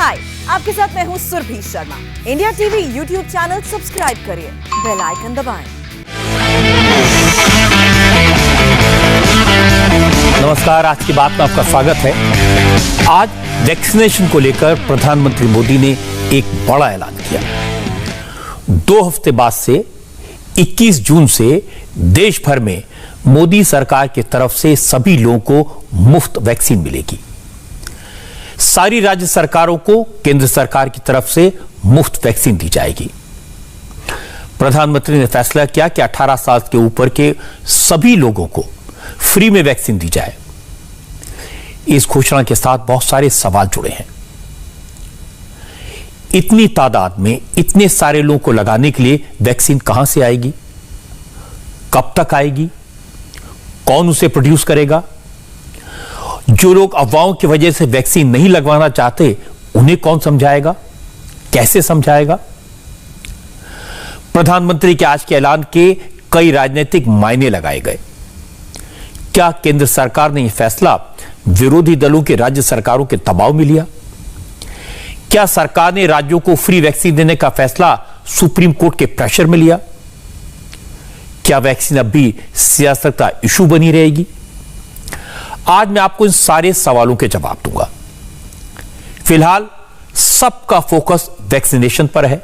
हाय, आपके साथ मैं हूँ Surabhi Sharma. India TV YouTube channel subscribe करिए, बेल आइकन दबाएं। नमस्कार, आज की बात में आपका स्वागत है। आज वैक्सीनेशन को लेकर प्रधानमंत्री मोदी ने एक बड़ा ऐलान किया। 2 हफ्ते बाद से 21 जून से देश भर में मोदी सरकार की तरफ से सभी लोगों को मुफ्त वैक्सीन मिलेगी। सारी राज्य सरकारों को केंद्र सरकार की तरफ से मुफ्त वैक्सीन दी जाएगी। प्रधानमंत्री ने फैसला किया कि 18 साल के ऊपर के सभी लोगों को फ्री में वैक्सीन दी जाए। इस घोषणा के साथ बहुत सारे सवाल जुड़े हैं। इतनी तादाद में इतने सारे लोगों को लगाने के लिए वैक्सीन कहां से आएगी, कब तक आएगी, कौन उसे प्रोड्यूस करेगा? जो लोग अफवाहों की वजह से वैक्सीन नहीं लगवाना चाहते, उन्हें कौन समझाएगा, कैसे समझाएगा? प्रधानमंत्री के आज के ऐलान के कई राजनीतिक मायने लगाए गए। क्या केंद्र सरकार ने यह फैसला विरोधी दलों के राज्य सरकारों के दबाव में लिया? क्या सरकार ने राज्यों को फ्री वैक्सीन देने का फैसला सुप्रीम कोर्ट के प्रेशर में लिया? क्या वैक्सीन अब भी सियासत का इशू बनी रहेगी? आज मैं आपको इन सारे सवालों के जवाब दूंगा। फिलहाल सबका फोकस वैक्सीनेशन पर है,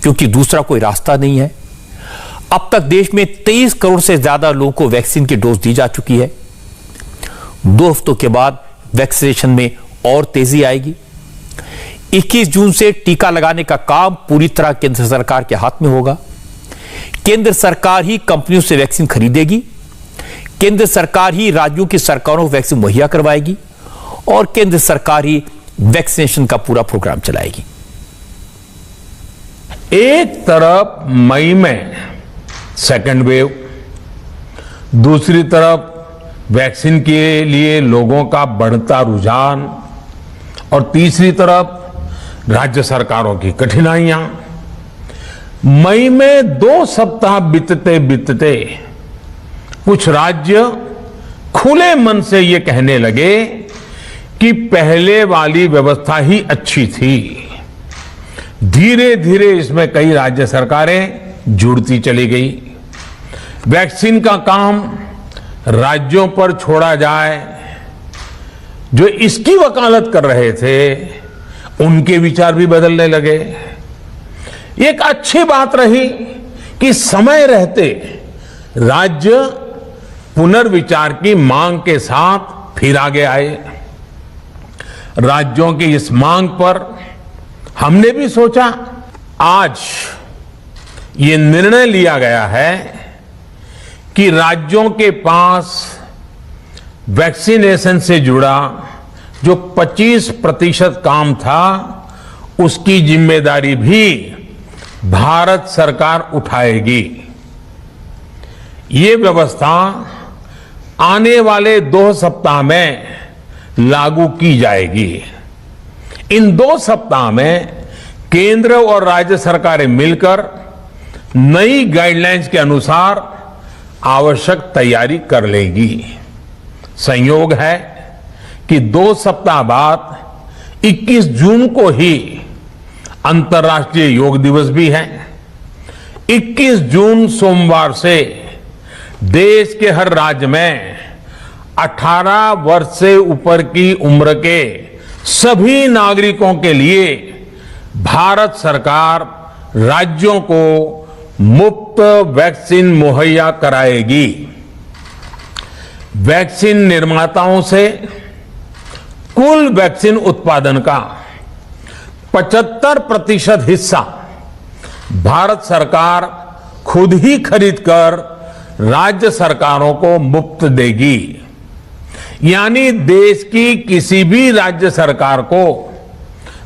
क्योंकि दूसरा कोई रास्ता नहीं है। अब तक देश में 23 करोड़ से ज्यादा लोगों को वैक्सीन की डोज दी जा चुकी है। 2 हफ्तों के बाद वैक्सीनेशन में और तेजी आएगी। 21 जून से टीका लगाने का काम पूरी तरह केंद्र सरकार के हाथ में होगा। केंद्र सरकार ही कंपनियों से वैक्सीन खरीदेगी, केंद्र सरकार ही राज्यों की सरकारों को वैक्सीन मुहैया करवाएगी और केंद्र सरकार ही वैक्सीनेशन का पूरा प्रोग्राम चलाएगी। एक तरफ मई में सेकेंड वेव, दूसरी तरफ वैक्सीन के लिए लोगों का बढ़ता रुझान और तीसरी तरफ राज्य सरकारों की कठिनाइयां। मई में 2 सप्ताह बीतते बीतते कुछ राज्य खुले मन से ये कहने लगे कि पहले वाली व्यवस्था ही अच्छी थी। धीरे धीरे इसमें कई राज्य सरकारें जुड़ती चली गई। वैक्सीन का काम राज्यों पर छोड़ा जाए। जो इसकी वकालत कर रहे थे, उनके विचार भी बदलने लगे। एक अच्छी बात रही कि समय रहते राज्य पुनर्विचार की मांग के साथ फिर आगे आए। राज्यों की इस मांग पर हमने भी सोचा, आज ये निर्णय लिया गया है कि राज्यों के पास वैक्सीनेशन से जुड़ा जो 25% काम था, उसकी जिम्मेदारी भी भारत सरकार उठाएगी। ये व्यवस्था आने वाले 2 सप्ताह में लागू की जाएगी। इन 2 सप्ताह में केंद्र और राज्य सरकारें मिलकर नई गाइडलाइंस के अनुसार आवश्यक तैयारी कर लेंगी। संयोग है कि 2 सप्ताह बाद 21 जून को ही अंतर्राष्ट्रीय योग दिवस भी है। 21 जून सोमवार से देश के हर राज्य में 18 वर्ष से ऊपर की उम्र के सभी नागरिकों के लिए भारत सरकार राज्यों को मुफ्त वैक्सीन मुहैया कराएगी। वैक्सीन निर्माताओं से कुल वैक्सीन उत्पादन का 75% हिस्सा भारत सरकार खुद ही खरीदकर राज्य सरकारों को मुफ्त देगी। यानी देश की किसी भी राज्य सरकार को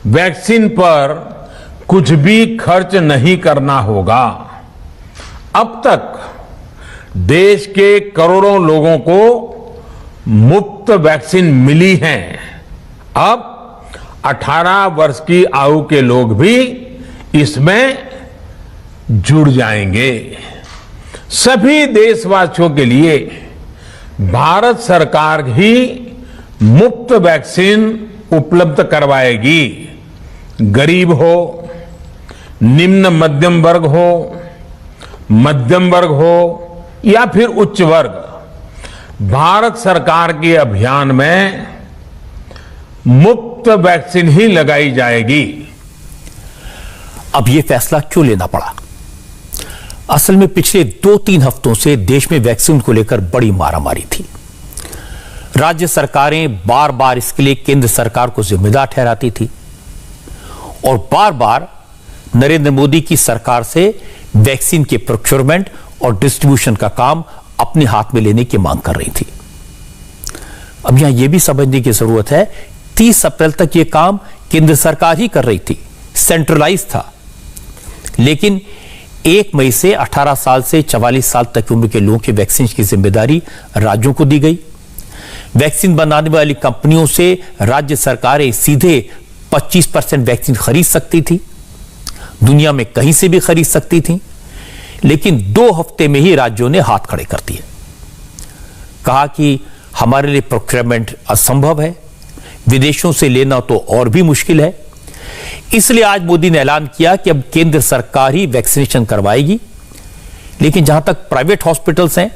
वैक्सीन पर कुछ भी खर्च नहीं करना होगा। अब तक देश के करोड़ों लोगों को मुफ्त वैक्सीन मिली है। अब 18 वर्ष की आयु के लोग भी इसमें जुड़ जाएंगे। सभी देशवासियों के लिए भारत सरकार ही मुफ्त वैक्सीन उपलब्ध करवाएगी। गरीब हो, निम्न मध्यम वर्ग हो, मध्यम वर्ग हो या फिर उच्च वर्ग, भारत सरकार के अभियान में मुफ्त वैक्सीन ही लगाई जाएगी। अब यह फैसला क्यों लेना पड़ा? असल में पिछले 2-3 हफ्तों से देश में वैक्सीन को लेकर बड़ी मारामारी थी। राज्य सरकारें बार बार इसके लिए केंद्र सरकार को जिम्मेदार ठहराती थी और बार बार नरेंद्र मोदी की सरकार से वैक्सीन के प्रोक्योरमेंट और डिस्ट्रीब्यूशन का काम अपने हाथ में लेने की मांग कर रही थी। अब यहां यह भी समझने की जरूरत है, 30 अप्रैल तक यह काम केंद्र सरकार ही कर रही थी, सेंट्रलाइज था। लेकिन 1 मई से 18 साल से 44 साल तक की उम्र के लोगों की वैक्सीन की जिम्मेदारी राज्यों को दी गई। वैक्सीन बनाने वाली कंपनियों से राज्य सरकारें सीधे 25% वैक्सीन खरीद सकती थी, दुनिया में कहीं से भी खरीद सकती थी। लेकिन 2 हफ्ते में ही राज्यों ने हाथ खड़े कर दिए, कहा कि हमारे लिए प्रोक्योरमेंट असंभव है, विदेशों से लेना तो और भी मुश्किल है। इसलिए आज मोदी ने ऐलान किया कि अब केंद्र सरकार ही वैक्सीनेशन करवाएगी। लेकिन जहां तक प्राइवेट हॉस्पिटल्स हैं,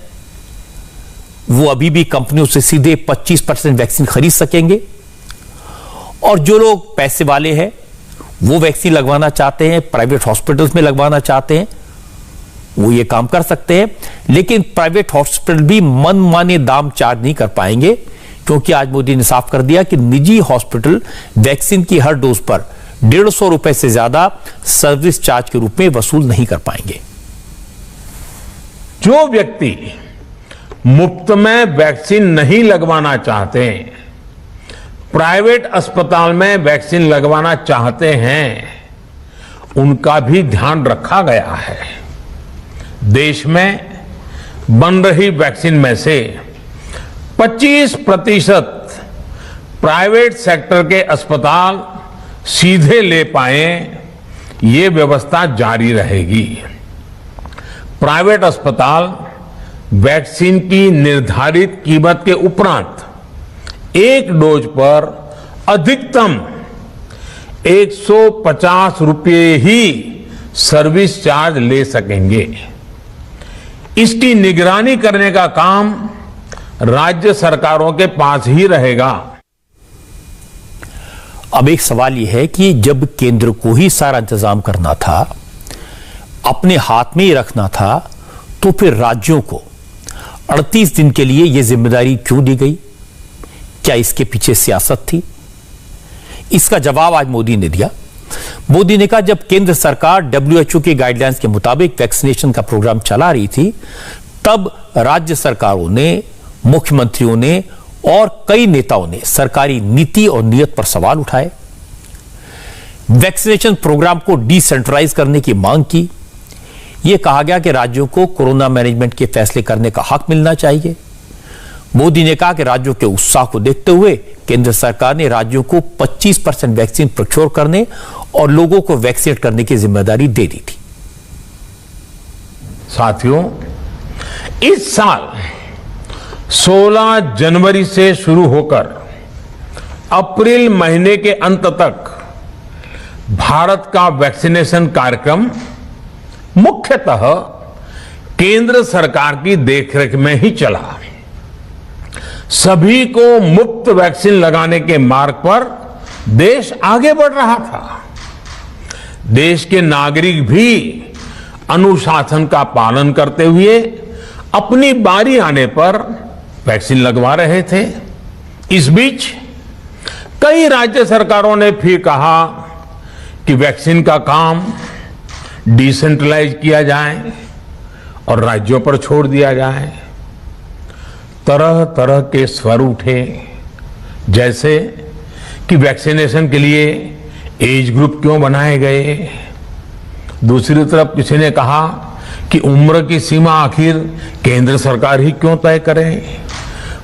वो अभी भी कंपनियों से सीधे 25% वैक्सीन खरीद सकेंगे और जो लोग पैसे वाले हैं वो वैक्सीन लगवाना चाहते हैं, प्राइवेट हॉस्पिटल्स में लगवाना चाहते हैं, वो ये काम कर सकते हैं। लेकिन प्राइवेट हॉस्पिटल भी मनमाने दाम चार्ज नहीं कर पाएंगे, क्योंकि आज मोदी ने साफ कर दिया कि निजी हॉस्पिटल वैक्सीन की हर डोज पर 150 रुपए से ज्यादा सर्विस चार्ज के रूप में वसूल नहीं कर पाएंगे। जो व्यक्ति मुफ्त में वैक्सीन नहीं लगवाना चाहते, प्राइवेट अस्पताल में वैक्सीन लगवाना चाहते हैं, उनका भी ध्यान रखा गया है। देश में बन रही वैक्सीन में से 25% प्राइवेट सेक्टर के अस्पताल सीधे ले पाए, ये व्यवस्था जारी रहेगी। प्राइवेट अस्पताल वैक्सीन की निर्धारित कीमत के उपरांत एक डोज पर अधिकतम 150 रुपये ही सर्विस चार्ज ले सकेंगे। इसकी निगरानी करने का काम राज्य सरकारों के पास ही रहेगा। अब एक सवाल यह है कि जब केंद्र को ही सारा इंतजाम करना था, अपने हाथ में ही रखना था, तो फिर राज्यों को 38 दिन के लिए यह जिम्मेदारी क्यों दी गई? क्या इसके पीछे सियासत थी? इसका जवाब आज मोदी ने दिया। मोदी ने कहा, जब केंद्र सरकार WHO के गाइडलाइंस के मुताबिक वैक्सीनेशन का प्रोग्राम चला रही थी, तब राज्य सरकारों ने, मुख्यमंत्रियों ने और कई नेताओं ने सरकारी नीति और नीयत पर सवाल उठाए, वैक्सीनेशन प्रोग्राम को डिसेंट्रलाइज करने की मांग की। यह कहा गया कि राज्यों को कोरोना मैनेजमेंट के फैसले करने का हक मिलना चाहिए। मोदी ने कहा कि राज्यों के उत्साह को देखते हुए केंद्र सरकार ने राज्यों को 25% वैक्सीन प्रोक्योर करने और लोगों को वैक्सीनेट करने की जिम्मेदारी दे दी थी। साथियों, इस साल 16 जनवरी से शुरू होकर अप्रैल महीने के अंत तक भारत का वैक्सीनेशन कार्यक्रम मुख्यतः केंद्र सरकार की देखरेख में ही चला। सभी को मुफ्त वैक्सीन लगाने के मार्ग पर देश आगे बढ़ रहा था। देश के नागरिक भी अनुशासन का पालन करते हुए अपनी बारी आने पर वैक्सीन लगवा रहे थे। इस बीच कई राज्य सरकारों ने फिर कहा कि वैक्सीन का काम डिसेंट्रलाइज किया जाए और राज्यों पर छोड़ दिया जाए। तरह तरह के स्वर उठे, जैसे कि वैक्सीनेशन के लिए एज ग्रुप क्यों बनाए गए। दूसरी तरफ किसी ने कहा कि उम्र की सीमा आखिर केंद्र सरकार ही क्यों तय करे।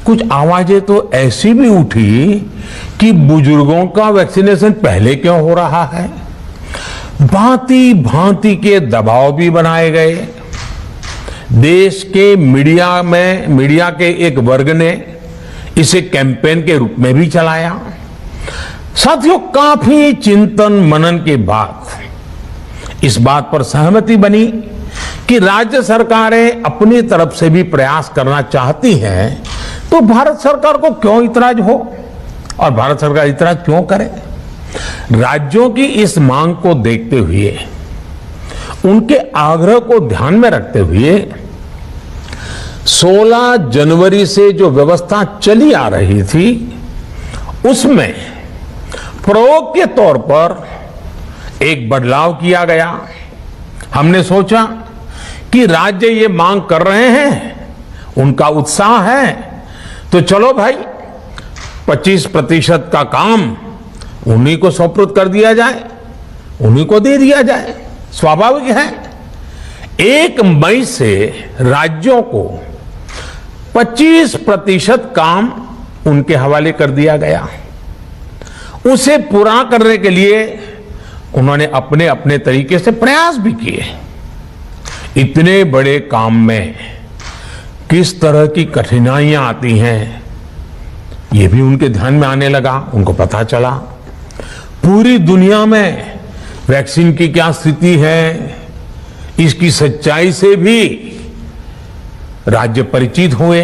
कुछ आवाजें तो ऐसी भी उठी कि बुजुर्गों का वैक्सीनेशन पहले क्यों हो रहा है। भांति भांति के दबाव भी बनाए गए। देश के मीडिया के एक वर्ग ने इसे कैंपेन के रूप में भी चलाया। साथियों, काफी चिंतन मनन के बाद इस बात पर सहमति बनी कि राज्य सरकारें अपनी तरफ से भी प्रयास करना चाहती हैं, तो भारत सरकार को क्यों इतराज हो और भारत सरकार इतराज क्यों करे। राज्यों की इस मांग को देखते हुए, उनके आग्रह को ध्यान में रखते हुए 16 जनवरी से जो व्यवस्था चली आ रही थी, उसमें प्रयोग के तौर पर एक बदलाव किया गया। हमने सोचा कि राज्य ये मांग कर रहे हैं, उनका उत्साह है, तो चलो भाई 25% का काम उन्हीं को सुपुर्द कर दिया जाए, उन्हीं को दे दिया जाए। स्वाभाविक है 1 मई से राज्यों को 25% काम उनके हवाले कर दिया गया। उसे पूरा करने के लिए उन्होंने अपने अपने तरीके से प्रयास भी किए। इतने बड़े काम में किस तरह की कठिनाइयां आती हैं, ये भी उनके ध्यान में आने लगा। उनको पता चला पूरी दुनिया में वैक्सीन की क्या स्थिति है, इसकी सच्चाई से भी राज्य परिचित हुए।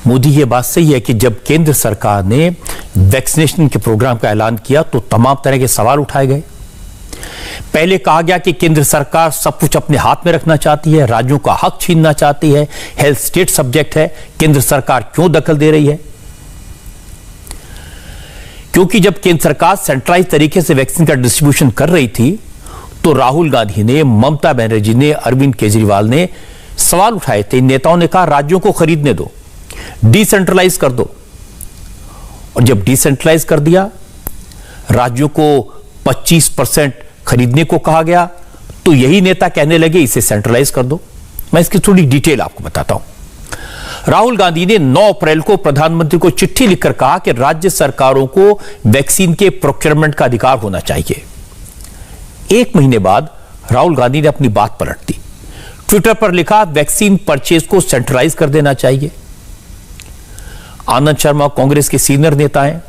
मोदी, ये बात सही है कि जब केंद्र सरकार ने वैक्सीनेशन के प्रोग्राम का ऐलान किया तो तमाम तरह के सवाल उठाए गए। पहले कहा गया कि केंद्र सरकार सब कुछ अपने हाथ में रखना चाहती है, राज्यों का हक छीनना चाहती है, हेल्थ स्टेट सब्जेक्ट है, केंद्र सरकार क्यों दखल दे रही है। क्योंकि जब केंद्र सरकार सेंट्रलाइज तरीके से वैक्सीन का डिस्ट्रीब्यूशन कर रही थी, तो राहुल गांधी ने, ममता बनर्जी ने, अरविंद केजरीवाल ने सवाल उठाए थे। नेताओं ने कहा राज्यों को खरीदने दो, डिसेंट्रलाइज कर दो। और जब डिसेंट्रलाइज कर दिया, राज्यों को 25% खरीदने को कहा गया, तो यही नेता कहने लगे इसे सेंट्रलाइज कर दो। मैं इसकी थोड़ी डिटेल आपको बताता हूं। राहुल गांधी ने 9 अप्रैल को प्रधानमंत्री को चिट्ठी लिखकर कहा कि राज्य सरकारों को वैक्सीन के प्रोक्योरमेंट का अधिकार होना चाहिए। 1 महीने बाद राहुल गांधी ने अपनी बात पलट दी। ट्विटर पर लिखा वैक्सीन परचेज को सेंट्रलाइज कर देना चाहिए। आनंद शर्मा कांग्रेस के सीनियर नेता हैं,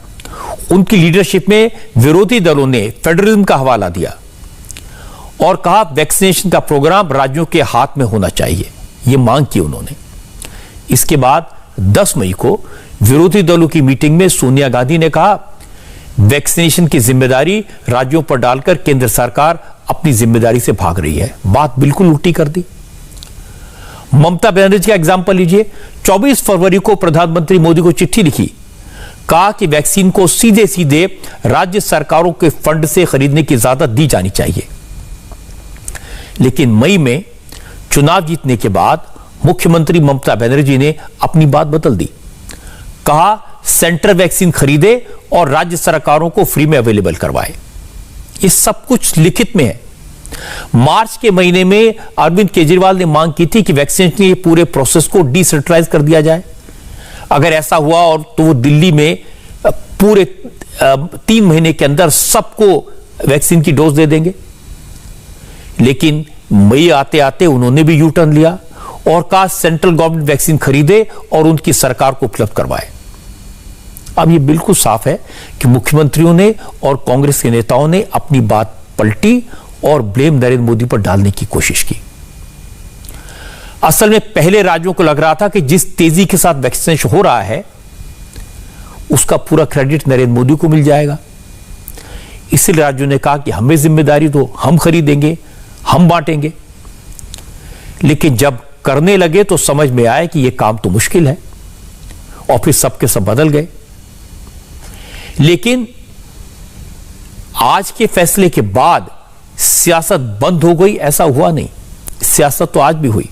उनकी लीडरशिप में विरोधी दलों ने फेडरलिज्म का हवाला दिया और कहा वैक्सीनेशन का प्रोग्राम राज्यों के हाथ में होना चाहिए। यह मांग की उन्होंने। इसके बाद 10 मई को विरोधी दलों की मीटिंग में सोनिया गांधी ने कहा वैक्सीनेशन की जिम्मेदारी राज्यों पर डालकर केंद्र सरकार अपनी जिम्मेदारी से भाग रही है। बात बिल्कुल उल्टी कर दी। ममता बनर्जी का एग्जाम्पल लीजिए। 24 फरवरी को प्रधानमंत्री मोदी को चिट्ठी लिखी, कहा कि वैक्सीन को सीधे सीधे राज्य सरकारों के फंड से खरीदने की इजाजत दी जानी चाहिए। लेकिन मई में चुनाव जीतने के बाद मुख्यमंत्री ममता बनर्जी ने अपनी बात बदल दी। कहा सेंटर वैक्सीन खरीदे और राज्य सरकारों को फ्री में अवेलेबल करवाए। ये सब कुछ लिखित में है। मार्च के महीने में अरविंद केजरीवाल ने मांग की थी कि वैक्सीनेशन के पूरे प्रोसेस को डिसेंट्रलाइज कर दिया जाए। अगर ऐसा हुआ और तो वो दिल्ली में पूरे 3 महीने के अंदर सबको वैक्सीन की डोज दे देंगे। लेकिन मई आते आते उन्होंने भी यू टर्न लिया और कहा सेंट्रल गवर्नमेंट वैक्सीन खरीदे और उनकी सरकार को उपलब्ध करवाए। अब यह बिल्कुल साफ है कि मुख्यमंत्रियों ने और कांग्रेस के नेताओं ने अपनी बात पलटी और ब्लेम नरेंद्र मोदी पर डालने की कोशिश की। असल में पहले राज्यों को लग रहा था कि जिस तेजी के साथ वैक्सीनेशन हो रहा है उसका पूरा क्रेडिट नरेंद्र मोदी को मिल जाएगा। इसलिए राज्यों ने कहा कि हमें जिम्मेदारी दो, हम खरीदेंगे, हम बांटेंगे। लेकिन जब करने लगे तो समझ में आया कि यह काम तो मुश्किल है और फिर सबके सब बदल गए। लेकिन आज के फैसले के बाद सियासत बंद हो गई, ऐसा हुआ नहीं। सियासत तो आज भी हुई।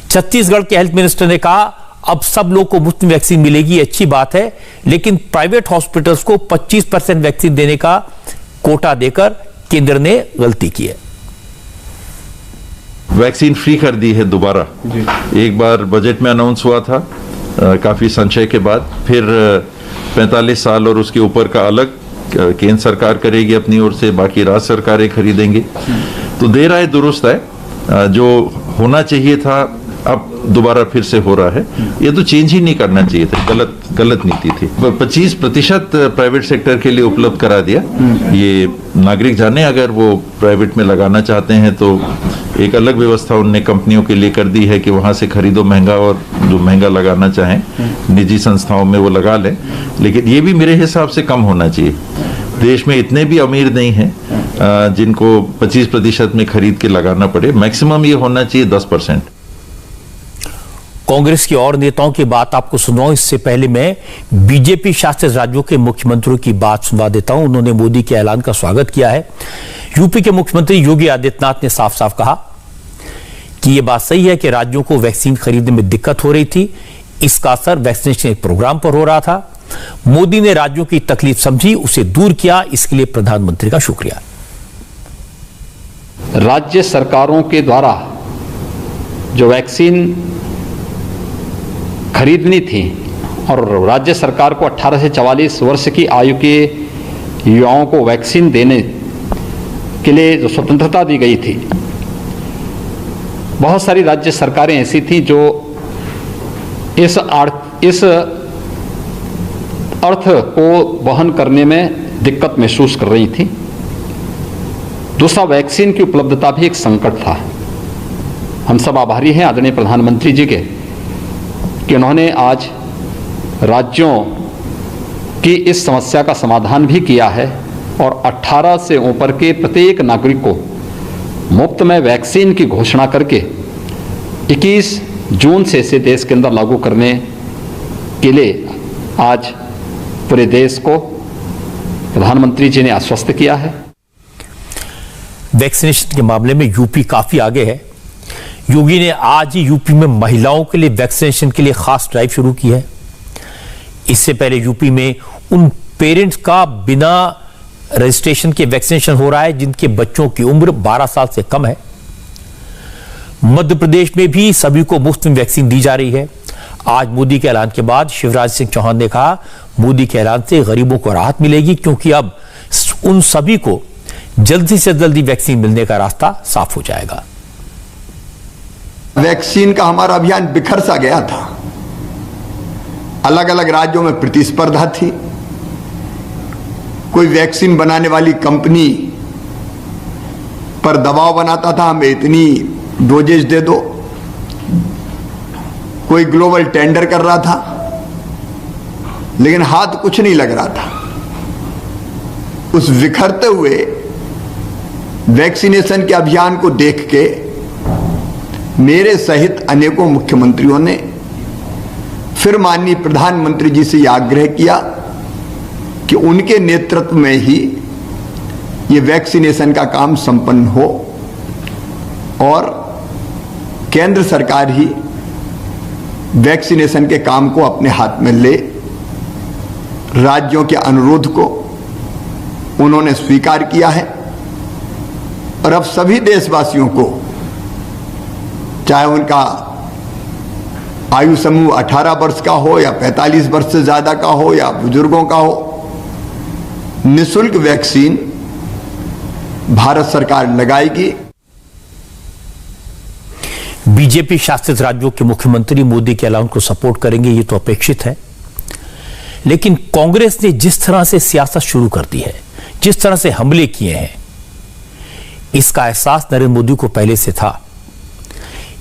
छत्तीसगढ़ के हेल्थ मिनिस्टर ने कहा अब सब लोग को मुफ्त में वैक्सीन मिलेगी, अच्छी बात है, लेकिन प्राइवेट हॉस्पिटल्स को 25% वैक्सीन देने का कोटा देकर केंद्र ने गलती की है। वैक्सीन फ्री कर दी है दोबारा। एक बार बजट में अनाउंस हुआ था काफी संशय के बाद, फिर 45 साल और उसके ऊपर का अलग केंद्र सरकार करेगी अपनी ओर से, बाकी राज्य सरकारें खरीदेंगे। तो देर आए दुरुस्त है। जो होना चाहिए था अब दोबारा फिर से हो रहा है। ये तो चेंज ही नहीं करना चाहिए था, गलत नीति थी। 25% प्राइवेट सेक्टर के लिए उपलब्ध करा दिया। ये नागरिक जाने, अगर वो प्राइवेट में लगाना चाहते हैं तो एक अलग व्यवस्था उनने कंपनियों के लिए कर दी है कि वहां से खरीदो महंगा, और जो महंगा लगाना चाहें निजी संस्थाओं में वो लगा लें। लेकिन ये भी मेरे हिसाब से कम होना चाहिए। देश में इतने भी अमीर नहीं हैं जिनको 25% में खरीद के लगाना पड़े। मैक्सिमम ये होना चाहिए 10%। कांग्रेस के और नेताओं की बात आपको सुनाऊं, इससे पहले मैं बीजेपी शासित राज्यों के मुख्यमंत्रियों की बात सुनवा देता हूं। उन्होंने मोदी के ऐलान का स्वागत किया है। यूपी के मुख्यमंत्री योगी आदित्यनाथ ने साफ साफ कहा कि यह बात सही है कि राज्यों को वैक्सीन खरीदने में दिक्कत हो रही थी। इसका असर वैक्सीनेशन प्रोग्राम पर हो रहा था। मोदी ने राज्यों की तकलीफ समझी, उसे दूर किया। इसके लिए प्रधानमंत्री का शुक्रिया। राज्य सरकारों के द्वारा जो वैक्सीन खरीदनी थी और राज्य सरकार को 18 से 44 वर्ष की आयु के युवाओं को वैक्सीन देने के लिए जो स्वतंत्रता दी गई थी, बहुत सारी राज्य सरकारें ऐसी थीं जो इस अर्थ को वहन करने में दिक्कत महसूस कर रही थी। दूसरा, वैक्सीन की उपलब्धता भी एक संकट था। हम सब आभारी हैं आदरणीय प्रधानमंत्री जी के कि उन्होंने आज राज्यों की इस समस्या का समाधान भी किया है और 18 से ऊपर के प्रत्येक नागरिक को मुफ्त में वैक्सीन की घोषणा करके 21 जून से इसे देश के अंदर लागू करने के लिए आज पूरे देश को प्रधानमंत्री जी ने आश्वस्त किया है। वैक्सीनेशन के मामले में यूपी काफी आगे है। योगी ने आज ही यूपी में महिलाओं के लिए वैक्सीनेशन के लिए खास ड्राइव शुरू की है। इससे पहले यूपी में उन पेरेंट्स का बिना रजिस्ट्रेशन के वैक्सीनेशन हो रहा है जिनके बच्चों की उम्र 12 साल से कम है। मध्य प्रदेश में भी सभी को मुफ्त में वैक्सीन दी जा रही है। आज मोदी के ऐलान के बाद शिवराज सिंह चौहान ने कहा, मोदी के ऐलान से गरीबों को राहत मिलेगी क्योंकि अब उन सभी को जल्दी से जल्दी वैक्सीन मिलने का रास्ता साफ हो जाएगा। वैक्सीन का हमारा अभियान बिखर सा गया था। अलग अलग राज्यों में प्रतिस्पर्धा थी। कोई वैक्सीन बनाने वाली कंपनी पर दबाव बनाता था, हमें इतनी डोजेज दे दो। कोई ग्लोबल टेंडर कर रहा था, लेकिन हाथ कुछ नहीं लग रहा था। उस विखरते हुए वैक्सीनेशन के अभियान को देख के मेरे सहित अनेकों मुख्यमंत्रियों ने फिर माननीय प्रधानमंत्री जी से यह आग्रह किया कि उनके नेतृत्व में ही ये वैक्सीनेशन का काम संपन्न हो और केंद्र सरकार ही वैक्सीनेशन के काम को अपने हाथ में ले। राज्यों के अनुरोध को उन्होंने स्वीकार किया है और अब सभी देशवासियों को, चाहे उनका आयु समूह 18 वर्ष का हो या 45 वर्ष से ज्यादा का हो या बुजुर्गों का हो, निःशुल्क वैक्सीन भारत सरकार लगाएगी। बीजेपी शासित राज्यों के मुख्यमंत्री मोदी के ऐलान को सपोर्ट करेंगे, ये तो अपेक्षित है। लेकिन कांग्रेस ने जिस तरह से सियासत शुरू कर दी है, जिस तरह से हमले किए हैं, इसका एहसास नरेंद्र मोदी को पहले से था।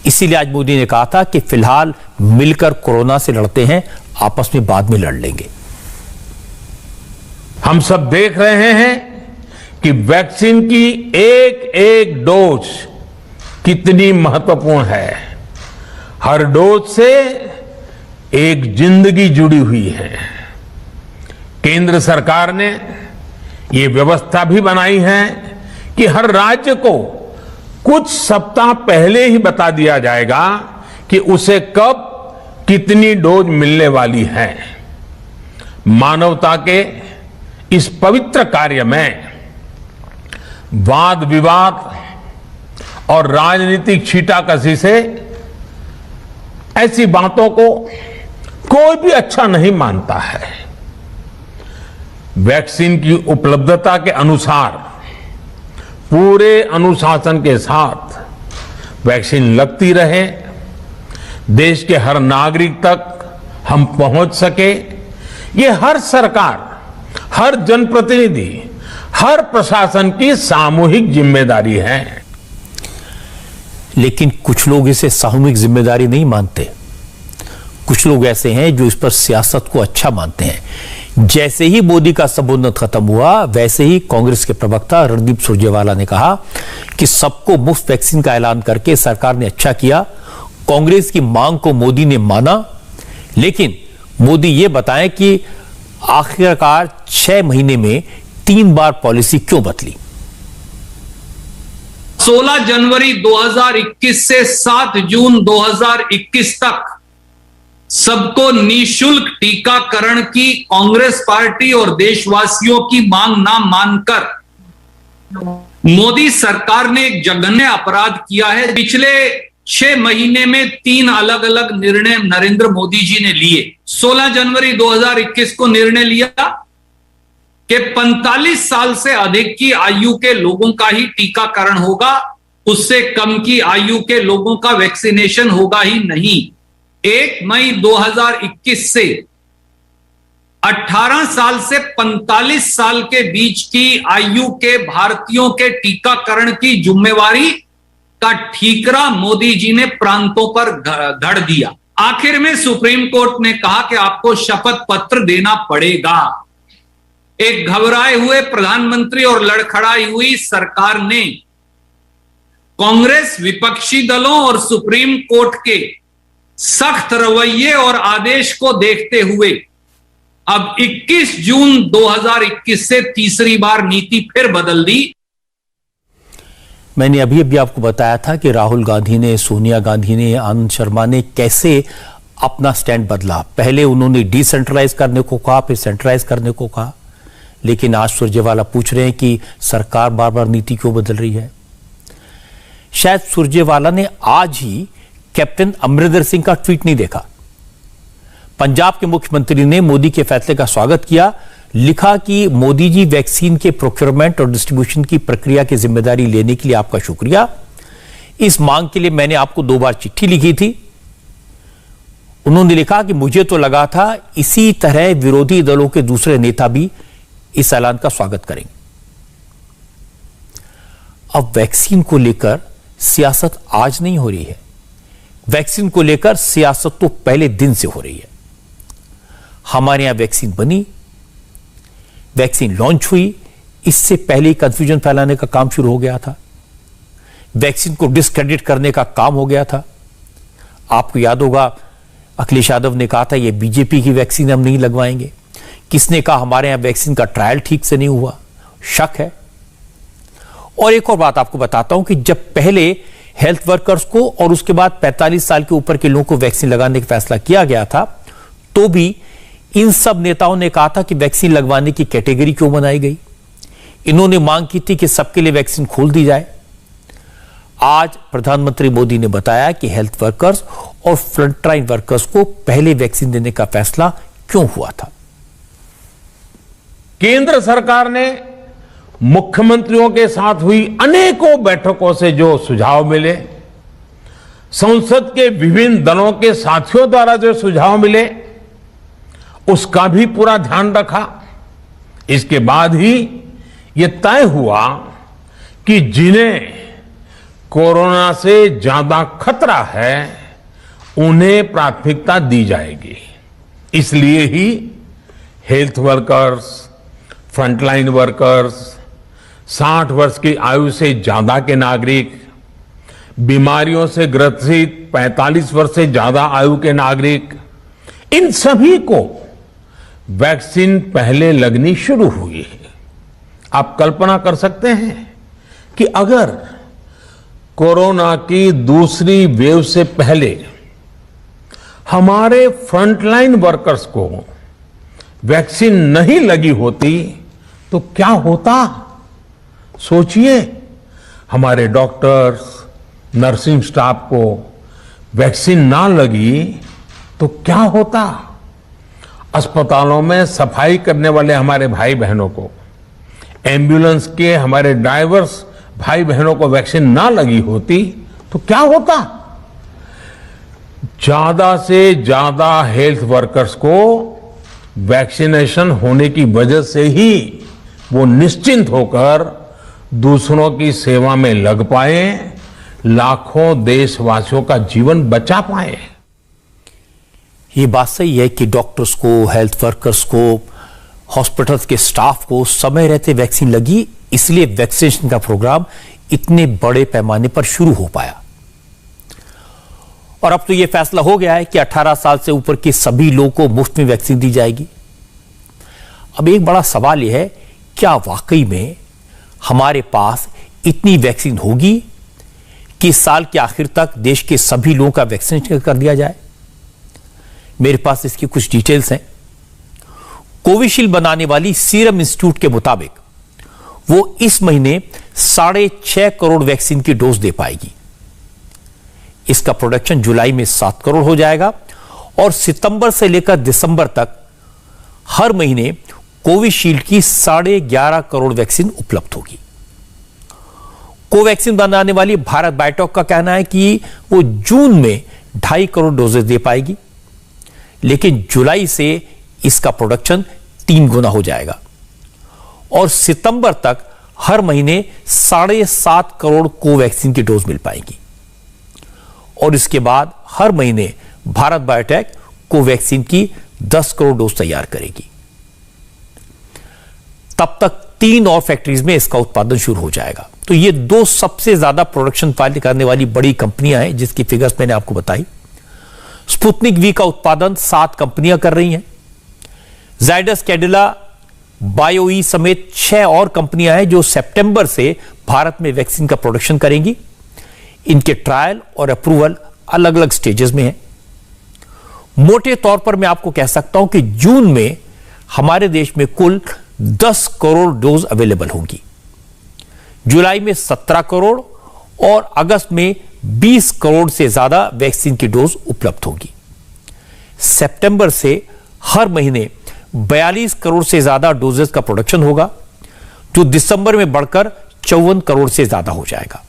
इसीलिए आज मोदी ने कहा था कि फिलहाल मिलकर कोरोना से लड़ते हैं, आपस में बाद में लड़ लेंगे। हम सब देख रहे हैं कि वैक्सीन की एक एक डोज कितनी महत्वपूर्ण है। हर डोज से एक जिंदगी जुड़ी हुई है। केंद्र सरकार ने ये व्यवस्था भी बनाई है कि हर राज्य को कुछ सप्ताह पहले ही बता दिया जाएगा कि उसे कब कितनी डोज मिलने वाली है। मानवता के इस पवित्र कार्य में वाद विवाद और राजनीतिक छींटाकशी से ऐसी बातों को कोई भी अच्छा नहीं मानता है। वैक्सीन की उपलब्धता के अनुसार पूरे अनुशासन के साथ वैक्सीन लगती रहे, देश के हर नागरिक तक हम पहुंच सके, ये हर सरकार, हर जनप्रतिनिधि, हर प्रशासन की सामूहिक जिम्मेदारी है। लेकिन कुछ लोग इसे सामूहिक जिम्मेदारी नहीं मानते। कुछ लोग ऐसे हैं जो इस पर सियासत को अच्छा मानते हैं। जैसे ही मोदी का संबोधन खत्म हुआ, वैसे ही कांग्रेस के प्रवक्ता रणदीप सुरजेवाला ने कहा कि सबको मुफ्त वैक्सीन का ऐलान करके सरकार ने अच्छा किया। कांग्रेस की मांग को मोदी ने माना, लेकिन मोदी ये बताएं कि आखिरकार 6 महीने में 3 बार पॉलिसी क्यों बदली। 16 जनवरी 2021 से 7 जून 2021 तक सबको निःशुल्क टीकाकरण की कांग्रेस पार्टी और देशवासियों की मांग ना मानकर मोदी सरकार ने एक जघन्य अपराध किया है। पिछले 6 महीने में 3 अलग अलग निर्णय नरेंद्र मोदी जी ने लिए। 16 जनवरी 2021 को निर्णय लिया कि 45 साल से अधिक की आयु के लोगों का ही टीकाकरण होगा, उससे कम की आयु के लोगों का वैक्सीनेशन होगा ही नहीं। 1 मई 2021 से 18 साल से 45 साल के बीच की आयु के भारतीयों के टीकाकरण की जिम्मेवारी का ठीकरा मोदी जी ने प्रांतों पर धड़ दिया। आखिर में सुप्रीम कोर्ट ने कहा कि आपको शपथ पत्र देना पड़ेगा। एक घबराए हुए प्रधानमंत्री और लड़खड़ाई हुई सरकार ने कांग्रेस, विपक्षी दलों और सुप्रीम कोर्ट के सख्त रवैये और आदेश को देखते हुए अब 21 जून 2021 से तीसरी बार नीति फिर बदल दी। मैंने अभी आपको बताया था कि राहुल गांधी ने, सोनिया गांधी ने, आनंद शर्मा ने कैसे अपना स्टैंड बदला। पहले उन्होंने डिसेंट्रलाइज करने को कहा, फिर सेंट्रलाइज करने को कहा, लेकिन आज सुरजेवाला पूछ रहे हैं कि सरकार बार बार नीति क्यों बदल रही है। शायद सुरजेवाला ने आज ही कैप्टन अमरिंदर सिंह का ट्वीट नहीं देखा। पंजाब के मुख्यमंत्री ने मोदी के फैसले का स्वागत किया, लिखा कि मोदी जी वैक्सीन के प्रोक्योरमेंट और डिस्ट्रीब्यूशन की प्रक्रिया की जिम्मेदारी लेने के लिए आपका शुक्रिया। इस मांग के लिए मैंने आपको 2 बार चिट्ठी लिखी थी। उन्होंने लिखा कि मुझे तो लगा था इसी तरह विरोधी दलों के दूसरे नेता भी इस ऐलान का स्वागत करेंगे। अब वैक्सीन को लेकर सियासत आज नहीं हो रही है। वैक्सीन को लेकर सियासत तो पहले दिन से हो रही है। हमारे यहां वैक्सीन बनी, वैक्सीन लॉन्च हुई, इससे पहले कंफ्यूजन फैलाने का काम शुरू हो गया था। वैक्सीन को डिस्क्रेडिट करने का काम हो गया था। आपको याद होगा अखिलेश यादव ने कहा था ये बीजेपी की वैक्सीन हम नहीं लगवाएंगे। किसने कहा हमारे यहां वैक्सीन का ट्रायल ठीक से नहीं हुआ, शक है। और एक और बात आपको बताता हूं कि जब पहले हेल्थ वर्कर्स को और उसके बाद 45 साल के ऊपर के लोगों को वैक्सीन लगाने का फैसला किया गया था, तो भी इन सब नेताओं ने कहा था कि वैक्सीन लगवाने की कैटेगरी क्यों बनाई गई। इन्होंने मांग की थी कि सबके लिए वैक्सीन खोल दी जाए। आज प्रधानमंत्री मोदी ने बताया कि हेल्थ वर्कर्स और फ्रंटलाइन वर्कर्स को पहले वैक्सीन देने का फैसला क्यों हुआ था। केंद्र सरकार ने मुख्यमंत्रियों के साथ हुई अनेकों बैठकों से जो सुझाव मिले, संसद के विभिन्न दलों के साथियों द्वारा जो सुझाव मिले, उसका भी पूरा ध्यान रखा। इसके बाद ही यह तय हुआ कि जिन्हें कोरोना से ज्यादा खतरा है उन्हें प्राथमिकता दी जाएगी। इसलिए ही हेल्थ वर्कर्स, फ्रंटलाइन वर्कर्स, 60 वर्ष की आयु से ज्यादा के नागरिक, बीमारियों से ग्रसित 45 वर्ष से ज्यादा आयु के नागरिक, इन सभी को वैक्सीन पहले लगनी शुरू हुई है। आप कल्पना कर सकते हैं कि अगर कोरोना की दूसरी वेव से पहले हमारे फ्रंटलाइन वर्कर्स को वैक्सीन नहीं लगी होती तो क्या होता। सोचिए, हमारे डॉक्टर्स, नर्सिंग स्टाफ को वैक्सीन ना लगी तो क्या होता। अस्पतालों में सफाई करने वाले हमारे भाई बहनों को, एम्बुलेंस के हमारे ड्राइवर्स भाई बहनों को वैक्सीन ना लगी होती तो क्या होता। ज्यादा से ज्यादा हेल्थ वर्कर्स को वैक्सीनेशन होने की वजह से ही वो निश्चिंत होकर दूसरों की सेवा में लग पाए, लाखों देशवासियों का जीवन बचा पाए। ये बात सही है कि डॉक्टर्स को, हेल्थ वर्कर्स को, हॉस्पिटल्स के स्टाफ को समय रहते वैक्सीन लगी, इसलिए वैक्सीनेशन का प्रोग्राम इतने बड़े पैमाने पर शुरू हो पाया। और अब तो यह फैसला हो गया है कि 18 साल से ऊपर के सभी लोगों को मुफ्त में वैक्सीन दी जाएगी। अब एक बड़ा सवाल यह है, क्या वाकई में हमारे पास इतनी वैक्सीन होगी कि साल के आखिर तक देश के सभी लोगों का वैक्सीनेशन कर दिया जाए? मेरे पास इसकी कुछ डिटेल्स हैं। कोविशील्ड बनाने वाली सीरम इंस्टीट्यूट के मुताबिक वो इस महीने 6.5 करोड़ वैक्सीन की डोज दे पाएगी। इसका प्रोडक्शन जुलाई में 7 करोड़ हो जाएगा और सितंबर से लेकर दिसंबर तक हर महीने कोविशील्ड की 11.5 करोड़ वैक्सीन उपलब्ध होगी। कोवैक्सीन बनाने वाली भारत बायोटेक का कहना है कि वो जून में 2.5 करोड़ डोजेस दे पाएगी, लेकिन जुलाई से इसका प्रोडक्शन 3 गुना हो जाएगा और सितंबर तक हर महीने 7.5 करोड़ कोवैक्सीन की डोज मिल पाएगी और इसके बाद हर महीने भारत बायोटेक कोवैक्सीन की 10 करोड़ डोज तैयार करेगी। तब तक 3 और फैक्ट्रीज में इसका उत्पादन शुरू हो जाएगा। तो ये 2 सबसे ज्यादा प्रोडक्शन करने वाली बड़ी कंपनियां हैं, जिसकी फिगर्स मैंने आपको बताई। स्पुतनिक वी का उत्पादन 7 कंपनियां कर रही हैं। जाइडस कैडिला, बायोई समेत 6 और कंपनियां हैं जो सितंबर से भारत में वैक्सीन का प्रोडक्शन करेंगी। इनके ट्रायल और अप्रूवल अलग अलग स्टेजेस में हैं। मोटे तौर पर मैं आपको कह सकता हूं कि जून में हमारे देश में कुल 10 करोड़ डोज अवेलेबल होंगी, जुलाई में 17 करोड़ और अगस्त में 20 करोड़ से ज्यादा वैक्सीन की डोज उपलब्ध होगी। सितंबर से हर महीने 42 करोड़ से ज्यादा डोजेस का प्रोडक्शन होगा, जो दिसंबर में बढ़कर 54 करोड़ से ज्यादा हो जाएगा।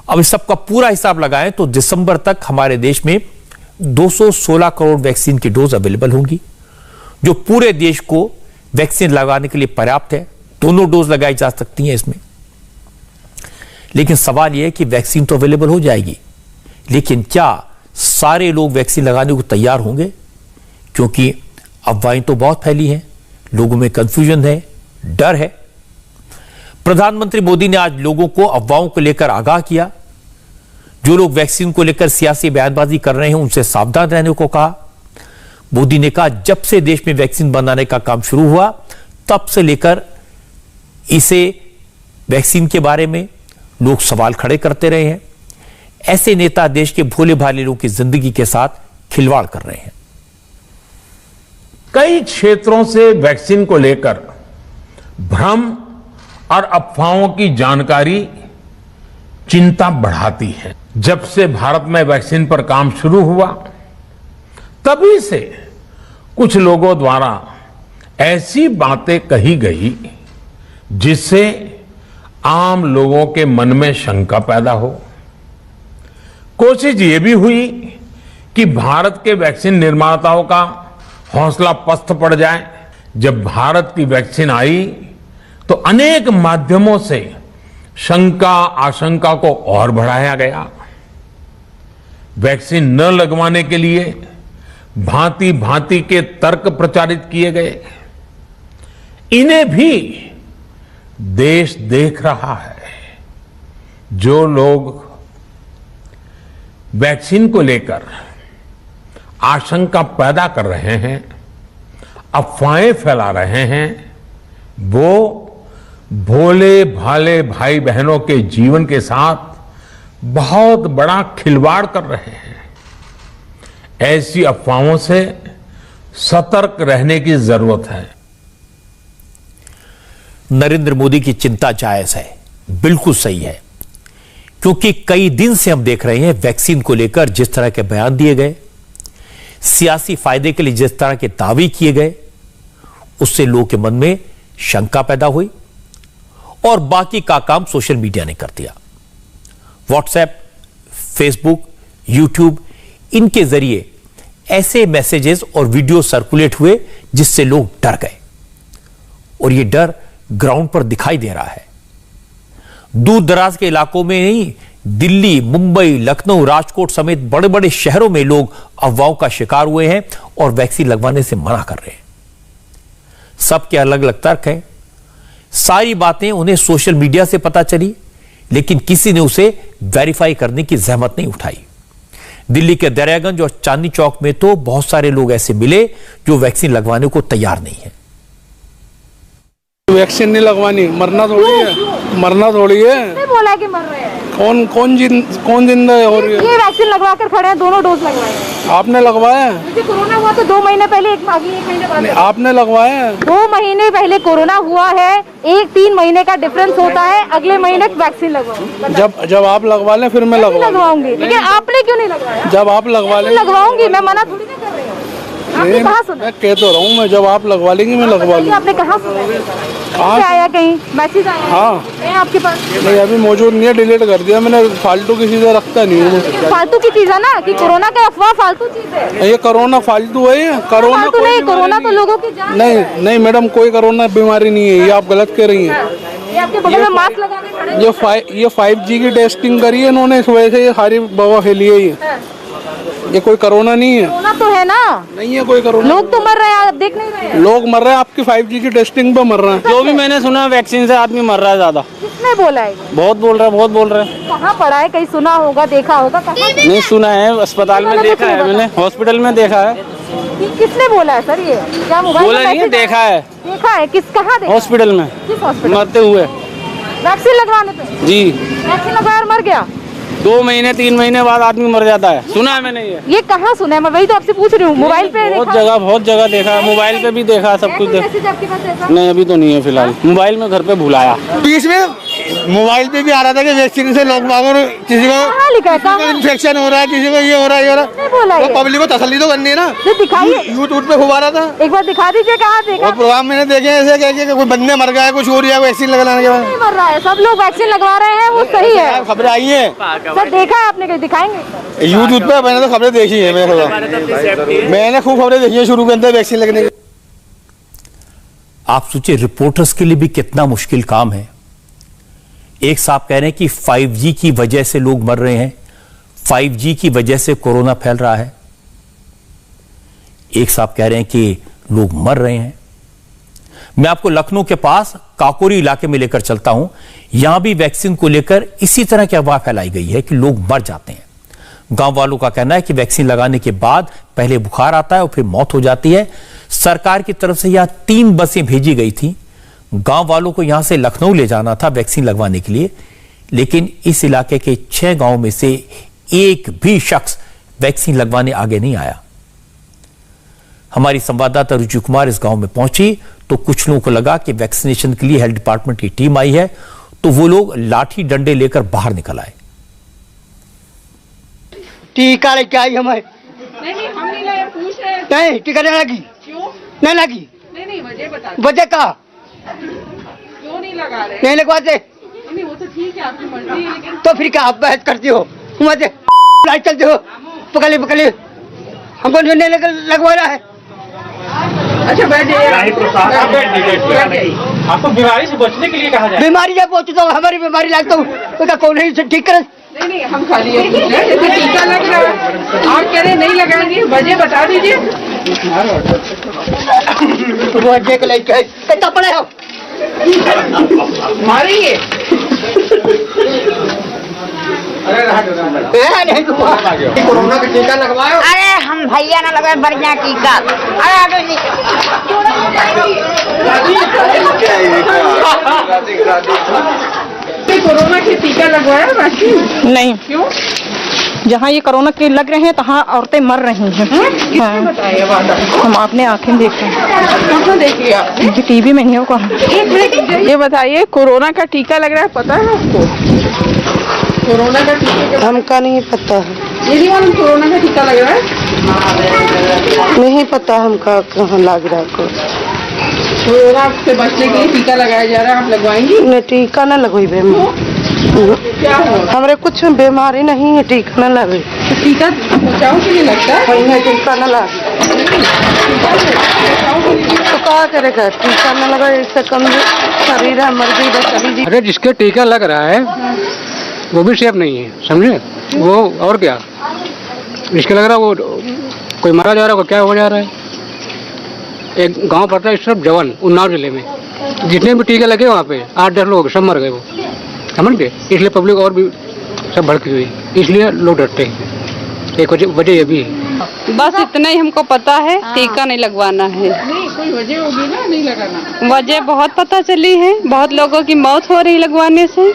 अब इस सबका पूरा हिसाब लगाएं तो दिसंबर तक हमारे देश में 216 करोड़ वैक्सीन की डोज अवेलेबल होंगी, जो पूरे देश को वैक्सीन लगाने के लिए पर्याप्त है। दोनों डोज लगाई जा सकती हैं इसमें। लेकिन सवाल यह है कि वैक्सीन तो अवेलेबल हो जाएगी, लेकिन क्या सारे लोग वैक्सीन लगाने को तैयार होंगे? क्योंकि अफवाहें तो बहुत फैली हैं, लोगों में कंफ्यूजन है, डर है। प्रधानमंत्री मोदी ने आज लोगों को अफवाहों को लेकर आगाह किया। जो लोग वैक्सीन को लेकर सियासी बयानबाजी कर रहे हैं, उनसे सावधान रहने को कहा। मोदी ने कहा, जब से देश में वैक्सीन बनाने का काम शुरू हुआ, तब से लेकर इसे वैक्सीन के बारे में लोग सवाल खड़े करते रहे हैं। ऐसे नेता देश के भोले भाले लोगों की जिंदगी के साथ खिलवाड़ कर रहे हैं। कई क्षेत्रों से वैक्सीन को लेकर भ्रम और अफवाहों की जानकारी चिंता बढ़ाती है। जब से भारत में वैक्सीन पर काम शुरू हुआ, तभी से कुछ लोगों द्वारा ऐसी बातें कही गई जिससे आम लोगों के मन में शंका पैदा हो। कोशिश ये भी हुई कि भारत के वैक्सीन निर्माताओं का हौसला पस्त पड़ जाए। जब भारत की वैक्सीन आई तो अनेक माध्यमों से शंका आशंका को और बढ़ाया गया। वैक्सीन न लगवाने के लिए भांति भांति के तर्क प्रचारित किए गए। इन्हें भी देश देख रहा है। जो लोग वैक्सीन को लेकर आशंका पैदा कर रहे हैं, अफवाहें फैला रहे हैं, वो भोले भाले भाई बहनों के जीवन के साथ बहुत बड़ा खिलवाड़ कर रहे हैं। ऐसी अफवाहों से सतर्क रहने की जरूरत है। नरेंद्र मोदी की चिंता जायज है, बिल्कुल सही है, क्योंकि कई दिन से हम देख रहे हैं वैक्सीन को लेकर जिस तरह के बयान दिए गए, सियासी फायदे के लिए जिस तरह के दावे किए गए, उससे लोगों के मन में शंका पैदा हुई और बाकी का काम सोशल मीडिया ने कर दिया। व्हाट्सएप, फेसबुक, यूट्यूब, इनके जरिए ऐसे मैसेजेस और वीडियो सर्कुलेट हुए जिससे लोग डर गए और यह डर ग्राउंड पर दिखाई दे रहा है। दूर दराज के इलाकों में नहीं, दिल्ली, मुंबई, लखनऊ, राजकोट समेत बड़े बड़े शहरों में लोग अफवाहों का शिकार हुए हैं और वैक्सीन लगवाने से मना कर रहे हैं। सबके अलग अलग तर्क हैं। सारी बातें उन्हें सोशल मीडिया से पता चली, लेकिन किसी ने उसे वेरीफाई करने की जहमत नहीं उठाई। दिल्ली के दरियागंज और चांदनी चौक में तो बहुत सारे लोग ऐसे मिले जो वैक्सीन लगवाने को तैयार नहीं है। वैक्सीन नहीं लगवानी, मरना थोड़ी है, मरना थोड़ी है। बोला कि मर रहे हैं। कौन जिंदा हो रही है? ये वैक्सीन लगवा कर खड़े हैं, दोनों डोज लगवाए हैं। आपने लगवाया? मुझे कोरोना हुआ तो 2 महीने पहले, एक महीने बाद। आपने लगवाया? 2 महीने पहले कोरोना हुआ है, 3 महीने का डिफरेंस होता है। अगले महीने वैक्सीन लगवाऊंगी। जब आप लगवा लें फिर मैं लगवाऊंगी। लेकिन आपने क्यों नहीं लगवाया? जब आप लगवा लें लगवाऊंगी, मैं मना थोड़ी नहीं कर रही हूँ। आपने कहा सुना? मैं कह तो रहा हूँ, मैं जब आप लगवा लेंगे मैं लगवा लूँगी। आपने कहा सुना? आया कहीं मैसेज आया? हाँ, आपके पास नहीं, अभी मौजूद नहीं है, डिलीट कर दिया मैंने। फालतू की चीजें रखता नहीं हूँ। फालतू की चीज है ना कि कोरोना का अफवाह फालतू चीज है। ये कोरोना फालतू है? ये कोरोना नहीं, कोरोना तो लोगों की जान है। नहीं मैडम, कोई कोरोना बीमारी नहीं है, ये आप गलत कह रही हैं। ये आपके बगल में मास्क लगा के खड़े। ये 5G की टेस्टिंग करी है इन्होंने, इस वजह से ये सारी बवा फैली है। ये कोई कोरोना नहीं है। कोरोना तो है ना? नहीं है कोई कोरोना। लोग तो मर रहे हैं, आप देख नहीं रहे हैं? लोग मर रहे हैं, आपकी 5G की टेस्टिंग पे मर रहे हैं। जो भी मैंने सुना वैक्सीन से आदमी मर रहा है ज्यादा। किसने बोला है? बहुत बोल रहे हैं। कहाँ पढ़ा है? कहीं सुना होगा, देखा होगा? नहीं सुना है, अस्पताल में देखा है मैंने, हॉस्पिटल में देखा है। किसने बोला है सर? ये क्या मोबाइल बोला नहीं है, देखा है। देखा है? किस कहाँ देखा? हॉस्पिटल में। किस हॉस्पिटल? मरते हुए। वैक्सीन लगवाने पे? जी। वैक्सीन लगवाया और मर गया? 2 महीने 3 महीने बाद आदमी मर जाता है, सुना है मैंने। ये कहाँ सुना है? मैं वही तो आपसे पूछ रही हूँ। मोबाइल पे? बहुत जगह देखा है, मोबाइल पे भी देखा है, सब कुछ देखा। नहीं, अभी तो नहीं है फिलहाल। मोबाइल में घर पे भुलाया। बीच में मोबाइल पे भी आ रहा था कि वैक्सीन से लोग किसी को इन्फेक्शन हो रहा है, किसी को ये हो रहा है। पब्लिक को तसल्ली तो करनी है ना। दिखाइए, यूट्यूब पे हुआ रहा था। एक बार दिखा दीजिए। कहाँ देखा? प्रोग्राम मैंने देखे ऐसे क्या कोई बंदे मर गए, कुछ हो रहा है वैक्सीन लगाने के बाद। नहीं मर रहा है, सब लोग वैक्सीन लगवा रहे हैं, वो सही है। खबरें आई है सर, देखा है आपने? कहीं दिखाएंगे? यूट्यूब पे मैंने तो खबरें देखी है। मैंने खूब खबरें देखी है शुरू के अंदर वैक्सीन लगने की। आप सोचिए, रिपोर्टर्स के लिए भी कितना मुश्किल काम है। एक साहब कह रहे हैं कि 5G की वजह से लोग मर रहे हैं, 5G की वजह से कोरोना फैल रहा है। एक साहब कह रहे हैं कि लोग मर रहे हैं। मैं आपको लखनऊ के पास काकोरी इलाके में लेकर चलता हूं। यहां भी वैक्सीन को लेकर इसी तरह की अफवाह फैलाई गई है कि लोग मर जाते हैं। गांव वालों का कहना है कि वैक्सीन लगाने के बाद पहले बुखार आता है और फिर मौत हो जाती है। सरकार की तरफ से यहां 3 बसें भेजी गई थी। गांव वालों को यहां से लखनऊ ले जाना था वैक्सीन लगवाने के लिए, लेकिन इस इलाके के 6 गांव में से एक भी शख्स वैक्सीन लगवाने आगे नहीं आया। हमारी संवाददाता रुचि कुमार इस गांव में पहुंची तो कुछ लोगों को लगा कि वैक्सीनेशन के लिए हेल्थ डिपार्टमेंट की टीम आई है, तो वो लोग लाठी डंडे लेकर बाहर निकल आए। टीका लेके आई हमें। नहीं, हम नहीं लाए, पूछ रहे हैं। नहीं, टीका नहीं लगी। क्यों नहीं लगी? नहीं, वजह बता। वजह का क्यों नहीं लगा रहे? नहीं लगवाते। नहीं, वो तो ठीक है, आपकी मर्जी है, लेकिन तो फिर क्या आप बहस करती हो? लाइट चलते हो, पकड़े हमको नहीं लगवा रहा है। अच्छा बैठिए। आपको बीमारी से बचने के लिए कहा जाए। बीमारी जब पहुंची तो हमारी बीमारी लगता हूँ, कौन है ठीक करे? नहीं, हम खाली जैसे टीका लग रहा है, आप कह रहे नहीं लगाएंगे, वजह बता दीजिए। वजह को लेके कितना पड़े हो? मारेंगे। कोरोना का टीका लगवाओ। अरे हम भैया ना लगाए बढ़िया टीका। अरे कोरोना के टीका लगवाया वैक्सीन? नहीं। क्यों? जहाँ ये कोरोना के लग रहे हैं तहाँ औरतें मर रही हैं। हाँ, हम अपने आँखें देखे हैं। कहाँ देख लिया आपने? टीवी में नहीं हो कहा। ये बताइए, कोरोना का टीका लग रहा है, पता है आपको? कोरोना का टीका हमका नहीं पता है। ये नहीं मालूम कोरोना का टीका लग रहा है? नहीं पता हमका कहाँ लग रहा है। कोरोना से बचने के लिए टीका लगाया जा रहा है, आप लगवाएंगी? नहीं, टीका ना लगवाइबे। हमारे कुछ बीमारी नहीं है, टीका न लगे। टीका बचाव के लिए लगता है, टीका न लगे तो क्या करेगा, टीका न लगा, इससे कम शरीर है, मर गई चली जी। अरे जिसके टीका लग रहा है वो भी सेफ नहीं है, समझे? वो और क्या, जिसके लग रहा है वो कोई मारा जा रहा है, कोई क्या हो जा रहा है। एक गांव पड़ता है इस तरफ जवान, उन्नाव जिले में, जितने भी टीके लगे वहाँ पे 8-10 लोग सब मर गए, वो समझ गए। इसलिए पब्लिक और भी सब भड़की हुई, इसलिए लोग डरते हैं। एक वजह ये भी है। बस इतना ही हमको पता है, टीका नहीं लगवाना है। नहीं, कोई वजह होगी ना नहीं लगाना। वजह बहुत पता चली है, बहुत लोगों की मौत हो रही लगवाने से,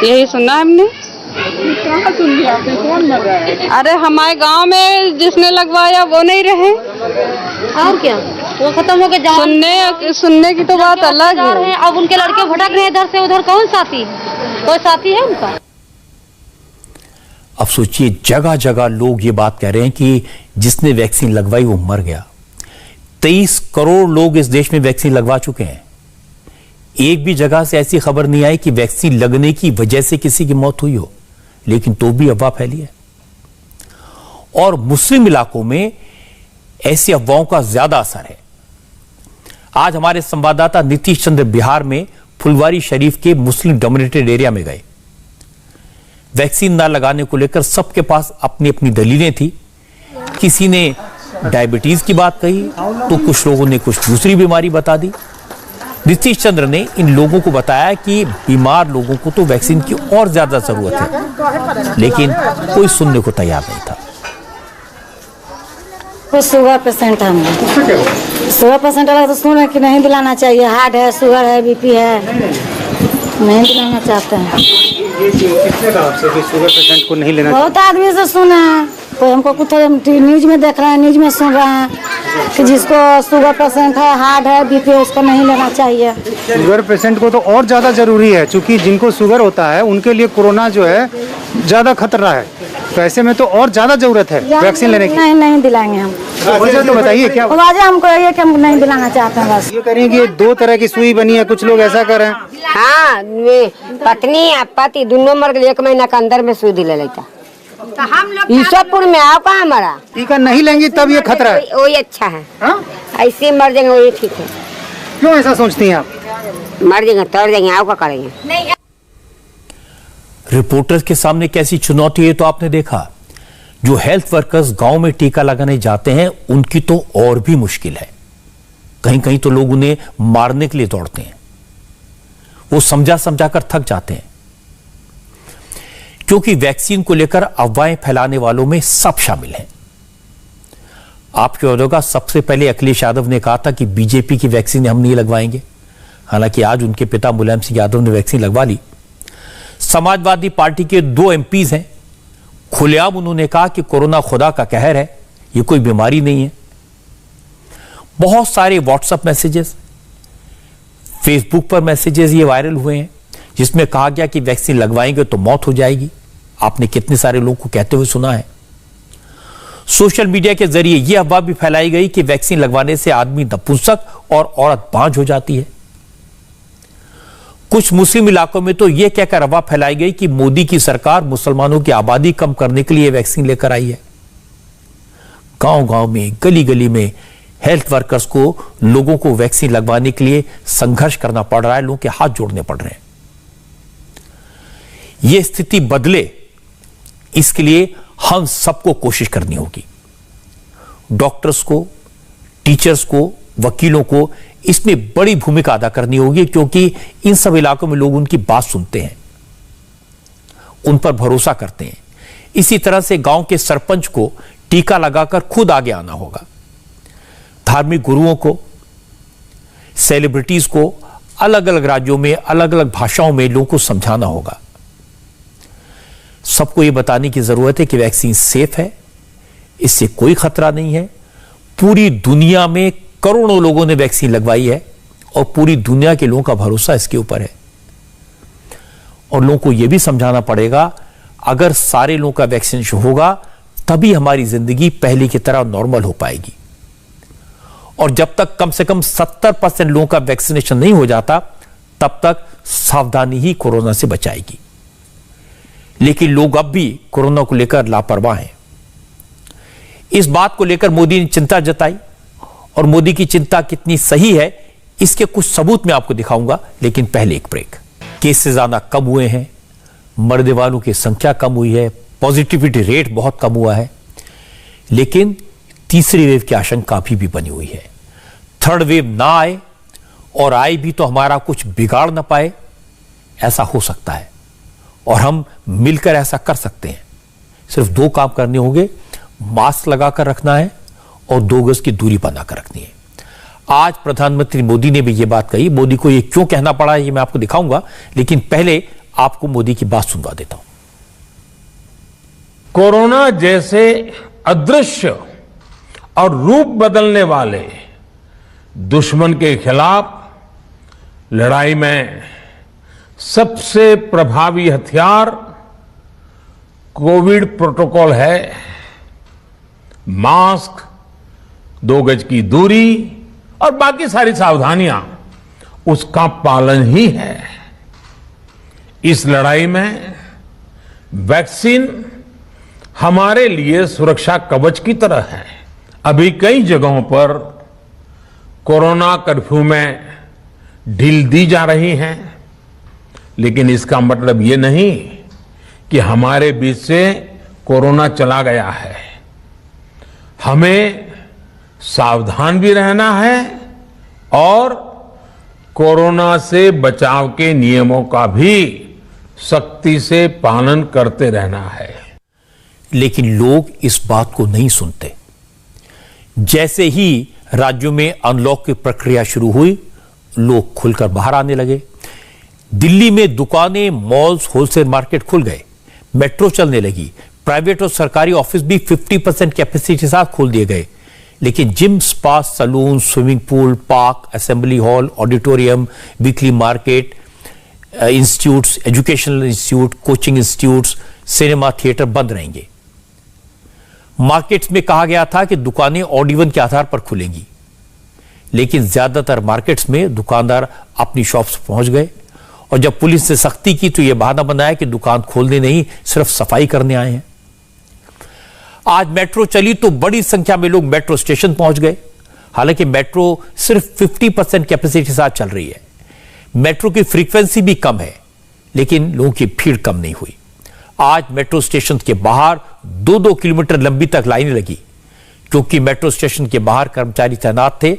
यही सुना हमने। कहाँ सुन लिया आपने, कौन मर रहा है? अरे हमारे गांव में जिसने लगवाया वो नहीं रहे, और क्या, वो खत्म हो गए। सुनने की तो बात अलग है। अब उनके लड़के भटक रहे इधर से उधर, कौन साथी, कोई साथी है उनका? अब सोचिए, जगह जगह लोग ये बात कह रहे हैं कि जिसने वैक्सीन लगवाई वो मर गया। 23 करोड़ लोग इस देश में वैक्सीन लगवा चुके हैं। एक भी जगह से ऐसी खबर नहीं आई कि वैक्सीन लगने की वजह से किसी की मौत हुई हो, लेकिन तो भी अफवाह फैली है। और मुस्लिम इलाकों में ऐसी अफवाहों का ज्यादा असर है। आज हमारे संवाददाता नीतीश चंद्र बिहार में फुलवारी शरीफ के मुस्लिम डोमिनेटेड एरिया में गए। वैक्सीन ना लगाने को लेकर सबके पास अपनी अपनी दलीलें थी। किसी ने डायबिटीज की बात कही तो कुछ लोगों ने कुछ दूसरी बीमारी बता दी। नीतीश चंद्र ने इन लोगों को बताया कि बीमार लोगों को तो वैक्सीन की और ज्यादा जरूरत है, लेकिन कोई सुनने को तैयार नहीं था। कुछ शुगर पेशेंट है, शुगर पेशेंट वाला तो सुने कि नहीं दिलाना चाहिए, हार्ट है, शुगर है, बीपी है, नहीं दिलाना चाहते हैं। किसने कहा आपसे कि शुगर पेशेंट को नहीं लेना? बहुत आदमी से सुना है, कोई हमको कुछ न्यूज में देख रहे हैं, न्यूज में सुन रहे हैं कि जिसको शुगर पेशेंट है, हार्ट है, बीपी है, उसको नहीं लेना चाहिए। शुगर पेशेंट को तो और ज्यादा जरूरी है, क्योंकि जिनको शुगर होता है उनके लिए कोरोना जो है ज्यादा खतरा है, तो ऐसे में तो और ज्यादा जरूरत है वैक्सीन लेने की। नहीं दिलाएंगे हम। वजह तो बताइए क्या वजह? हमको ये कि हम नहीं दिलाना चाहते हैं बस। ये करेंगे 2 तरह की सुई बनी है, कुछ लोग ऐसा कर रहे हैं। हाँ, पत्नी और पति दोनों मर गए, 1 महीना के अंदर में सुई ले लेता। तो हम लोग ईश्वरपुर में आओ, कहाँ मरा? टीका नहीं लेंगे तब ये खतरा है। वही अच्छा है, ऐसे मर जाएंगे वही ठीक है। क्यों ऐसा सोचती हैं आप? मर जाएंगे, तड़ जाएंगे, आओ क्या करेंगे। रिपोर्टर्स के सामने कैसी चुनौती है तो आपने देखा। जो हेल्थ वर्कर्स गांव में टीका लगाने जाते हैं उनकी तो और भी मुश्किल है। कहीं कहीं तो लोग उन्हें मारने के लिए दौड़ते हैं, वो समझा समझा कर थक जाते हैं, क्योंकि वैक्सीन को लेकर अफवाहें फैलाने वालों में सब शामिल हैं। आपके होगा सबसे पहले अखिलेश यादव ने कहा था कि बीजेपी की वैक्सीन हम नहीं लगवाएंगे। हालांकि आज उनके पिता मुलायम सिंह यादव ने वैक्सीन लगवा ली। समाजवादी पार्टी के 2 एमपीज हैं, खुलेआम उन्होंने कहा कि कोरोना खुदा का कहर है, ये कोई बीमारी नहीं है। बहुत सारे व्हाट्सएप मैसेजेस, फेसबुक पर मैसेजेस ये वायरल हुए हैं जिसमें कहा गया कि वैक्सीन लगवाएंगे तो मौत हो जाएगी। आपने कितने सारे लोगों को कहते हुए सुना है। सोशल मीडिया के जरिए यह अफवाह भी फैलाई गई कि वैक्सीन लगवाने से आदमी नपुंसक और औरत बांझ हो जाती है। कुछ मुस्लिम इलाकों में तो यह कहकर अफवाह फैलाई गई कि मोदी की सरकार मुसलमानों की आबादी कम करने के लिए वैक्सीन लेकर आई है। गांव गांव में, गली गली में हेल्थ वर्कर्स को लोगों को वैक्सीन लगवाने के लिए संघर्ष करना पड़ रहा है, लोगों के हाथ जोड़ने पड़ रहे हैं। यह स्थिति बदले, इसके लिए हम सबको कोशिश करनी होगी। डॉक्टर्स को, टीचर्स को, वकीलों को इसमें बड़ी भूमिका अदा करनी होगी, क्योंकि इन सब इलाकों में लोग उनकी बात सुनते हैं, उन पर भरोसा करते हैं। इसी तरह से गांव के सरपंच को टीका लगाकर खुद आगे आना होगा। धार्मिक गुरुओं को, सेलिब्रिटीज को अलग अलग राज्यों में अलग अलग भाषाओं में लोगों को समझाना होगा। सबको यह बताने की जरूरत है कि वैक्सीन सेफ है, इससे कोई खतरा नहीं है। पूरी दुनिया में करोड़ों लोगों ने वैक्सीन लगवाई है और पूरी दुनिया के लोगों का भरोसा इसके ऊपर है। और लोगों को यह भी समझाना पड़ेगा, अगर सारे लोगों का वैक्सीनेशन होगा तभी हमारी जिंदगी पहले की तरह नॉर्मल हो पाएगी। और जब तक कम से कम 70% लोगों का वैक्सीनेशन नहीं हो जाता, तब तक सावधानी ही कोरोना से बचाएगी। लेकिन लोग अब भी कोरोना को लेकर लापरवाह हैं। इस बात को लेकर मोदी ने चिंता जताई और मोदी की चिंता कितनी सही है इसके कुछ सबूत मैं आपको दिखाऊंगा, लेकिन पहले एक ब्रेक। केसेस ज्यादा कम हुए हैं, मरने वालों की संख्या कम हुई है, पॉजिटिविटी रेट बहुत कम हुआ है, लेकिन तीसरी वेव की आशंका अभी भी बनी हुई है। थर्ड वेव ना आए और आए भी तो हमारा कुछ बिगाड़ ना पाए, ऐसा हो सकता है और हम मिलकर ऐसा कर सकते हैं। सिर्फ दो काम करने होंगे, मास्क लगाकर रखना है और 2 गज की दूरी बनाकर रखनी है। आज प्रधानमंत्री मोदी ने भी यह बात कही। मोदी को यह क्यों कहना पड़ा ये मैं आपको दिखाऊंगा, लेकिन पहले आपको मोदी की बात सुनवा देता हूं। कोरोना जैसे अदृश्य और रूप बदलने वाले दुश्मन के खिलाफ लड़ाई में सबसे प्रभावी हथियार कोविड प्रोटोकॉल है। मास्क, 2 गज की दूरी और बाकी सारी सावधानियां उसका पालन ही है। इस लड़ाई में वैक्सीन हमारे लिए सुरक्षा कवच की तरह है। अभी कई जगहों पर कोरोना कर्फ्यू में ढील दी जा रही है, लेकिन इसका मतलब ये नहीं कि हमारे बीच से कोरोना चला गया है। हमें सावधान भी रहना है और कोरोना से बचाव के नियमों का भी सख्ती से पालन करते रहना है। लेकिन लोग इस बात को नहीं सुनते। जैसे ही राज्यों में अनलॉक की प्रक्रिया शुरू हुई, लोग खुलकर बाहर आने लगे। दिल्ली में दुकानें, मॉल्स, होलसेल मार्केट खुल गए, मेट्रो चलने लगी, प्राइवेट और सरकारी ऑफिस भी 50% कैपेसिटी के साथ खोल दिए गए। लेकिन gym, spa, salon, swimming pool, park, assembly hall, auditorium, weekly market, institutes, educational institute, coaching institutes, cinema, theatre बंद रहेंगे। मार्केट्स में कहा गया था कि दुकानें ऑड इवन के आधार पर खुलेंगी, लेकिन ज्यादातर मार्केट्स में दुकानदार अपनी शॉप्स पहुंच गए और जब पुलिस ने सख्ती की तो यह बहाना बनाया कि दुकान खोलने नहीं, सिर्फ सफाई करने आए हैं। आज मेट्रो चली तो बड़ी संख्या में लोग मेट्रो स्टेशन पहुंच गए। हालांकि मेट्रो सिर्फ 50% कैपेसिटी के साथ चल रही है। मेट्रो की फ्रीक्वेंसी भी कम है, लेकिन लोगों की भीड़ कम नहीं हुई। आज मेट्रो स्टेशन के बाहर 2-2 किलोमीटर लंबी तक लाइनें लगी, क्योंकि मेट्रो स्टेशन के बाहर कर्मचारी तैनात थे।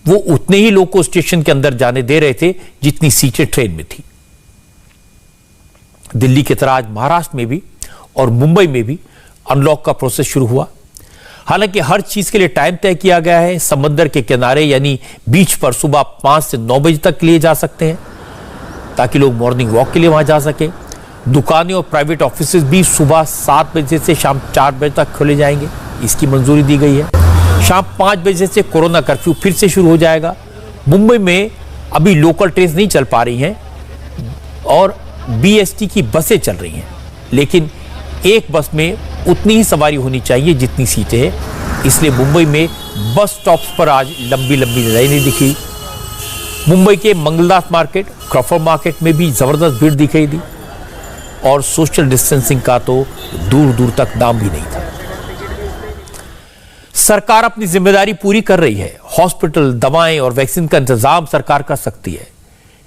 वो उतने ही लोग को स्टेशन के अंदर जाने दे रहे थे जितनी सीटें ट्रेन में थी। दिल्ली की तरह आज महाराष्ट्र में भी और मुंबई में भी अनलॉक का प्रोसेस शुरू हुआ। हालांकि हर चीज के लिए टाइम तय किया गया है। समंदर के किनारे यानी बीच पर सुबह 5 से 9 बजे तक लिए जा सकते हैं, ताकि लोग मॉर्निंग वॉक के लिए वहां जा सके। दुकानें और प्राइवेट ऑफिसेज भी सुबह 7 बजे से शाम 4 बजे तक खोले जाएंगे, इसकी मंजूरी दी गई है। शाम 5 बजे से कोरोना कर्फ्यू फिर से शुरू हो जाएगा। मुंबई में अभी लोकल ट्रेन नहीं चल पा रही हैं और BST की बसें चल रही हैं, लेकिन एक बस में उतनी ही सवारी होनी चाहिए जितनी सीटें हैं। इसलिए मुंबई में बस स्टॉप्स पर आज लंबी लंबी लाइनें दिखी। मुंबई के मंगलदास मार्केट, क्रॉफर्ड मार्केट में भी जबरदस्त भीड़ दिखाई दी और सोशल डिस्टेंसिंग का तो दूर दूर तक नाम भी नहीं था। सरकार अपनी जिम्मेदारी पूरी कर रही है। हॉस्पिटल, दवाएं और वैक्सीन का इंतजाम सरकार कर सकती है,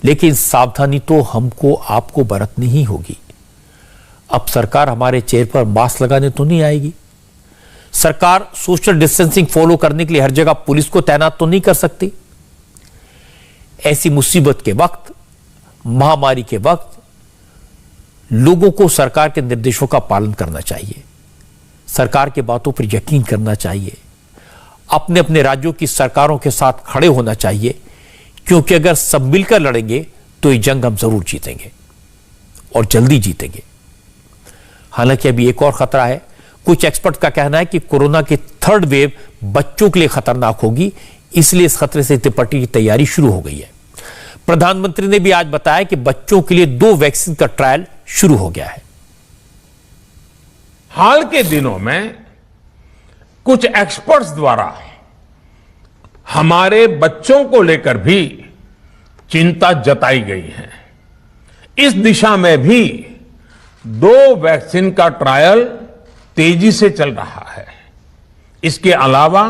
लेकिन सावधानी तो हमको आपको बरतनी ही होगी। अब सरकार हमारे चेहरे पर मास्क लगाने तो नहीं आएगी। सरकार सोशल डिस्टेंसिंग फॉलो करने के लिए हर जगह पुलिस को तैनात तो नहीं कर सकती। ऐसी मुसीबत के वक्त, महामारी के वक्त लोगों को सरकार के निर्देशों का पालन करना चाहिए, सरकार की बातों पर यकीन करना चाहिए, अपने अपने राज्यों की सरकारों के साथ खड़े होना चाहिए, क्योंकि अगर सब मिलकर लड़ेंगे तो ये जंग हम जरूर जीतेंगे और जल्दी जीतेंगे। हालांकि अभी एक और खतरा है। कुछ एक्सपर्ट का कहना है कि कोरोना की थर्ड वेव बच्चों के लिए खतरनाक होगी, इसलिए इस खतरे से निपटने की तैयारी शुरू हो गई है। प्रधानमंत्री ने भी आज बताया कि बच्चों के लिए 2 वैक्सीन का ट्रायल शुरू हो गया है। हाल के दिनों में कुछ एक्सपर्ट्स द्वारा हमारे बच्चों को लेकर भी चिंता जताई गई है। इस दिशा में भी 2 वैक्सीन का ट्रायल तेजी से चल रहा है। इसके अलावा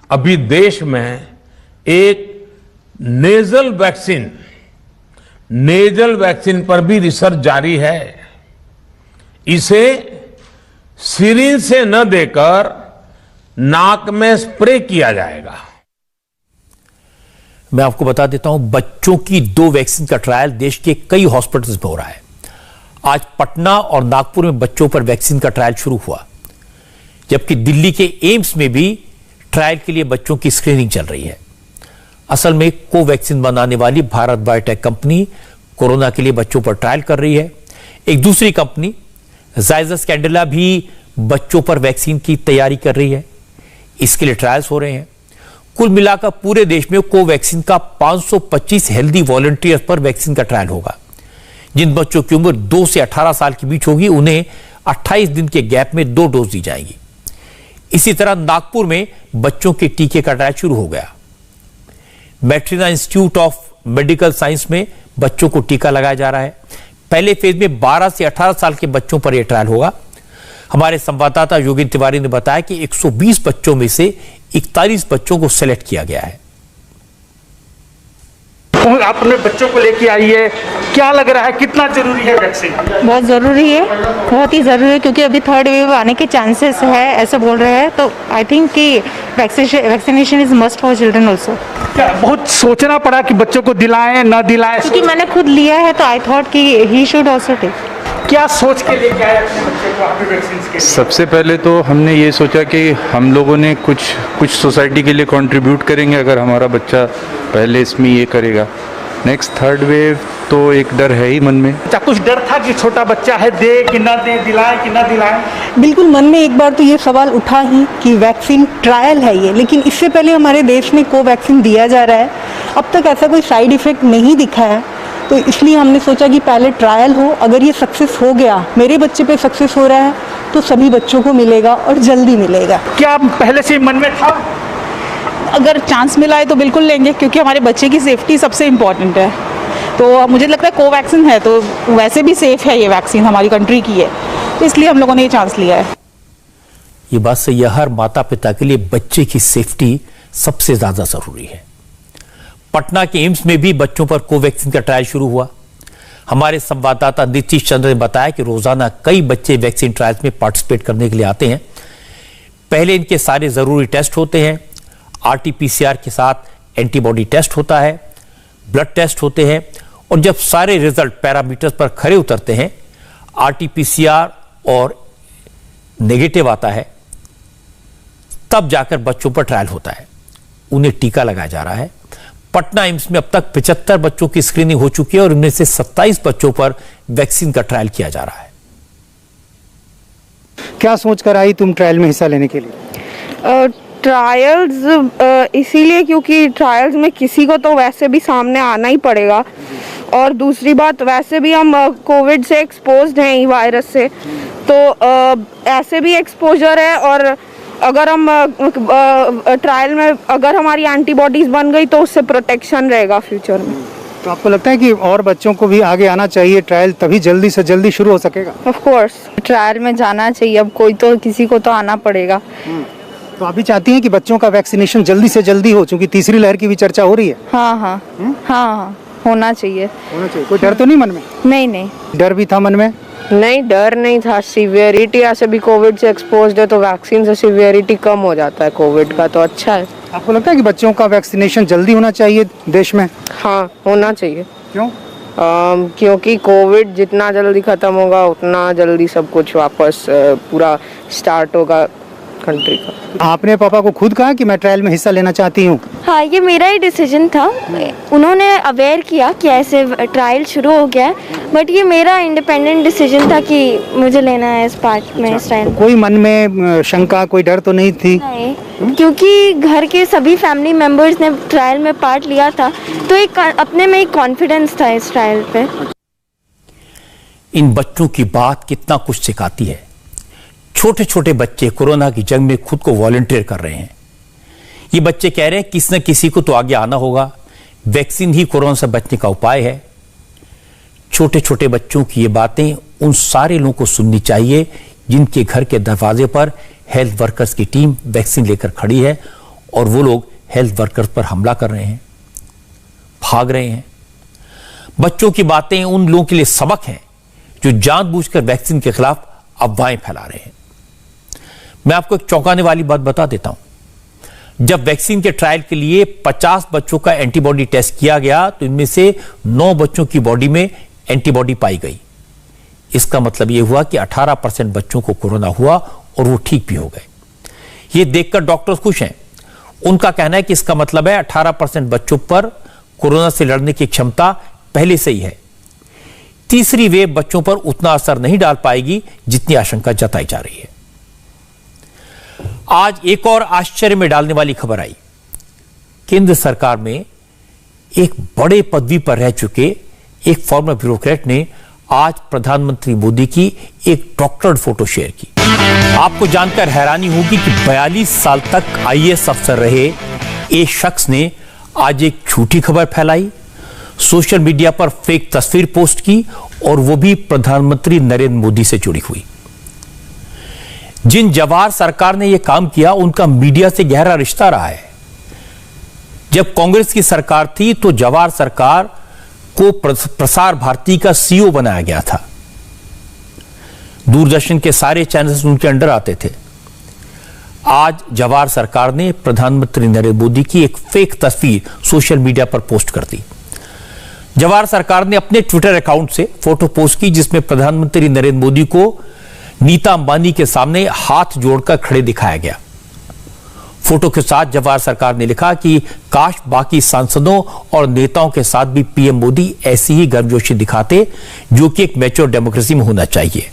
अभी देश में एक नेजल वैक्सीन पर भी रिसर्च जारी है। इसे सिरिंज से न देकर नाक में स्प्रे किया जाएगा। मैं आपको बता देता हूं, बच्चों की 2 वैक्सीन का ट्रायल देश के कई हॉस्पिटल्स में हो रहा है। आज पटना और नागपुर में बच्चों पर वैक्सीन का ट्रायल शुरू हुआ, जबकि दिल्ली के एम्स में भी ट्रायल के लिए बच्चों की स्क्रीनिंग चल रही है। असल में कोवैक्सीन बनाने वाली भारत बायोटेक कंपनी कोरोना के लिए बच्चों पर ट्रायल कर रही है। एक दूसरी कंपनी जाइडस कैडिला भी बच्चों पर वैक्सीन की तैयारी कर रही है। इसके लिए ट्रायल्स हो रहे हैं। कुल मिलाकर पूरे देश में कोवैक्सीन का 525 हेल्दी वॉलंटियर्स पर वैक्सीन का ट्रायल होगा। जिन बच्चों की उम्र 2 से 18 साल के बीच होगी, उन्हें 28 दिन के गैप में 2 डोज दी जाएगी। इसी तरह नागपुर में बच्चों के टीके का ट्रायल शुरू हो गया। मैट्रिना इंस्टीट्यूट ऑफ मेडिकल साइंस में बच्चों को टीका लगाया जा रहा है। पहले फेज में 12 से 18 साल के बच्चों पर यह ट्रायल होगा। हमारे संवाददाता योगेंद्र तिवारी ने बताया कि 120 बच्चों में से 41 बच्चों को सिलेक्ट किया गया है। आप अपने बच्चों को लेके आई है, क्या लग रहा है, कितना जरूरी है वैक्सीन? बहुत ज़रूरी है, बहुत ही ज़रूरी है, क्योंकि अभी 3rd वेव आने के चांसेस है ऐसे बोल रहे हैं। तो आई थिंक कि vaccination is must for children also. बहुत सोचना पड़ा कि बच्चों को दिलाएं ना दिलाएं, क्योंकि मैंने खुद लिया है तो आई थॉट कि ही शुड ऑल्सो टेक। क्या सोच के लेके आए अपने बच्चे को आपने वैक्सीन के? सबसे पहले तो हमने ये सोचा कि हम लोगों ने कुछ सोसाइटी के लिए कंट्रीब्यूट करेंगे अगर हमारा बच्चा पहले इसमें ये करेगा। नेक्स्ट 3rd वेव तो एक डर है ही मन में। अच्छा, कुछ डर था कि छोटा बच्चा है, दे कि ना दे, दिलाए कि ना दिलाए? बिल्कुल मन में एक बार तो ये सवाल उठा ही कि वैक्सीन ट्रायल है ये, लेकिन इससे पहले हमारे देश में कोवैक्सीन दिया जा रहा है। अब तक ऐसा कोई साइड इफेक्ट नहीं दिखा है, तो इसलिए हमने सोचा कि पहले ट्रायल हो। अगर ये सक्सेस हो गया, मेरे बच्चे पे सक्सेस हो रहा है, तो सभी बच्चों को मिलेगा और जल्दी मिलेगा। क्या पहले से मन में था? अगर चांस मिला है तो बिल्कुल लेंगे, क्योंकि हमारे बच्चे की सेफ्टी सबसे इम्पोर्टेंट है। तो मुझे लगता है कोवैक्सीन है तो वैसे भी सेफ है, ये वैक्सीन हमारी कंट्री की है, इसलिए हम लोगों ने ये चांस लिया है। ये बात सही है, हर माता पिता के लिए बच्चे की सेफ्टी सबसे ज्यादा जरूरी है। पटना के एम्स में भी बच्चों पर कोवैक्सीन का ट्रायल शुरू हुआ। हमारे संवाददाता नीतीश चंद्र ने बताया कि रोजाना कई बच्चे वैक्सीन ट्रायल्स में पार्टिसिपेट करने के लिए आते हैं। पहले इनके सारे जरूरी टेस्ट होते हैं। RT-PCR के साथ एंटीबॉडी टेस्ट होता है, ब्लड टेस्ट होते हैं, और जब सारे रिजल्ट पैरामीटर्स पर खरे उतरते हैं, RT-PCR और नेगेटिव आता है, तब जाकर बच्चों पर ट्रायल होता है। उन्हें टीका लगाया जा रहा है। पटना एम्स में अब तक 75 बच्चों की स्क्रीनिंग हो चुकी है और इनमें से 27 बच्चों पर वैक्सीन का ट्रायल किया जा रहा है। क्या सोच कर आई तुम ट्रायल में हिस्सा लेने के लिए? ट्रायल्स इसीलिए क्योंकि ट्रायल्स में किसी को तो वैसे भी सामने आना ही पड़ेगा, और दूसरी बात वैसे भी हम कोविड से एक्सपोज्ड हैं, ई वायरस से, तो ऐसे भी एक्सपोजर है। और अगर हम ट्रायल में अगर हमारी एंटीबॉडीज बन गई तो उससे प्रोटेक्शन रहेगा फ्यूचर में। तो आपको लगता है कि और बच्चों को भी आगे आना चाहिए ट्रायल, तभी जल्दी से जल्दी शुरू हो सकेगा? ऑफ कोर्स ट्रायल में जाना चाहिए, अब कोई तो किसी को तो आना पड़ेगा। तो आप भी चाहती हैं कि बच्चों का वैक्सीनेशन जल्दी से जल्दी हो, क्योंकि तीसरी लहर की भी चर्चा हो रही है? हाँ, होना चाहिए। कोई डर तो नहीं मन में? नहीं। डर भी था मन में? नहीं, डर नहीं था। सीवियरिटी ऐसे भी कोविड से एक्सपोज्ड है, तो वैक्सीन से सीवियरिटी कम हो जाता है कोविड का, तो अच्छा है। आपको लगता है कि बच्चों का वैक्सीनेशन जल्दी होना चाहिए देश में? हाँ, होना चाहिए। क्यों? क्योंकि कोविड जितना जल्दी खत्म होगा उतना जल्दी सब कुछ वापस पूरा स्टार्ट होगा कंट्री का। आपने पापा को खुद कहा कि मैं ट्रायल में हिस्सा लेना चाहती हूँ? हाँ, ये मेरा ही डिसीजन था। उन्होंने अवेयर किया कि ऐसे ट्रायल शुरू हो गया है, बट ये मेरा इंडिपेंडेंट डिसीजन था कि मुझे लेना है इस पार्ट में, इस ट्रायल। कोई मन में शंका, कोई डर तो नहीं थी? नहीं, क्योंकि घर के सभी फैमिली मेंबर्स ने ट्रायल में पार्ट लिया था, तो एक अपने में एक कॉन्फिडेंस था इस ट्रायल पे। इन बच्चों की बात कितना कुछ सिखाती है। छोटे छोटे बच्चे कोरोना की जंग में खुद को वॉलंटियर कर रहे हैं। ये बच्चे कह रहे हैं किसी न किसी को तो आगे आना होगा, वैक्सीन ही कोरोना से बचने का उपाय है। छोटे छोटे बच्चों की ये बातें उन सारे लोगों को सुननी चाहिए जिनके घर के दरवाजे पर हेल्थ वर्कर्स की टीम वैक्सीन लेकर खड़ी है और वो लोग हेल्थ वर्कर्स पर हमला कर रहे हैं, भाग रहे हैं। बच्चों की बातें उन लोगों के लिए सबक हैं जो जानबूझकर वैक्सीन के खिलाफ अफवाहें फैला रहे हैं। मैं आपको एक चौंकाने वाली बात बता देता हूं। जब वैक्सीन के ट्रायल के लिए 50 बच्चों का एंटीबॉडी टेस्ट किया गया तो इनमें से 9 बच्चों की बॉडी में एंटीबॉडी पाई गई। इसका मतलब यह हुआ कि 18% बच्चों को कोरोना हुआ और वो ठीक भी हो गए। ये देखकर डॉक्टर्स खुश हैं। उनका कहना है कि इसका मतलब है 18% बच्चों पर कोरोना से लड़ने की क्षमता पहले से ही है। तीसरी वेव बच्चों पर उतना असर नहीं डाल पाएगी जितनी आशंका जताई जा रही है। आज एक और आश्चर्य में डालने वाली खबर आई। केंद्र सरकार में एक बड़े पदवी पर रह चुके एक फॉर्मर ब्यूरोक्रेट ने आज प्रधानमंत्री मोदी की एक डॉक्टर्ड फोटो शेयर की। आपको जानकर हैरानी होगी कि 42 साल तक आईएएस अफसर रहे एक शख्स ने आज एक झूठी खबर फैलाई, सोशल मीडिया पर फेक तस्वीर पोस्ट की और वो भी प्रधानमंत्री नरेंद्र मोदी से जुड़ी हुई। जिन जवाहर सरकार ने यह काम किया उनका मीडिया से गहरा रिश्ता रहा है। जब कांग्रेस की सरकार थी तो जवाहर सरकार को प्रसार भारती का सीईओ बनाया गया था। दूरदर्शन के सारे चैनल्स उनके अंडर आते थे। आज जवाहर सरकार ने प्रधानमंत्री नरेंद्र मोदी की एक फेक तस्वीर सोशल मीडिया पर पोस्ट कर दी। जवाहर सरकार ने अपने ट्विटर अकाउंट से फोटो पोस्ट की जिसमें प्रधानमंत्री नरेंद्र मोदी को नीता अंबानी के सामने हाथ जोड़कर खड़े दिखाया गया। फोटो के साथ जवाहर सरकार ने लिखा कि काश बाकी सांसदों और नेताओं के साथ भी पीएम मोदी ऐसी ही गर्मजोशी दिखाते जो कि एक मैच्योर डेमोक्रेसी में होना चाहिए।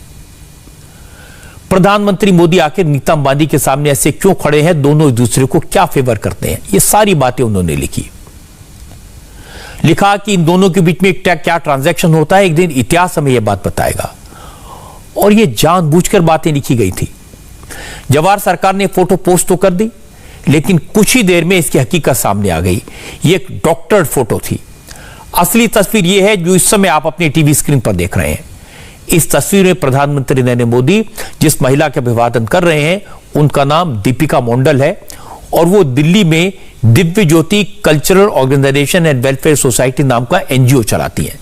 प्रधानमंत्री मोदी आखिर नीता अंबानी के सामने ऐसे क्यों खड़े हैं, दोनों एक दूसरे को क्या फेवर करते हैं, ये सारी बातें उन्होंने लिखी। लिखा कि इन दोनों के बीच में क्या ट्रांजैक्शन होता है, एक दिन इतिहास हमें यह बात बताएगा। और ये जानबूझकर बातें लिखी गई थी। जवाहर सरकार ने फोटो पोस्ट तो कर दी लेकिन कुछ ही देर में इसकी हकीकत सामने आ गई। ये एक डॉक्टर्ड फोटो थी। असली तस्वीर यह है जो इस समय आप अपनी टीवी स्क्रीन पर देख रहे हैं। इस तस्वीर में प्रधानमंत्री नरेंद्र मोदी जिस महिला का अभिवादन कर रहे हैं उनका नाम दीपिका मंडल है और वो दिल्ली में Divya Jyoti cultural organisation and welfare society नाम का एनजीओ चलाती हैं।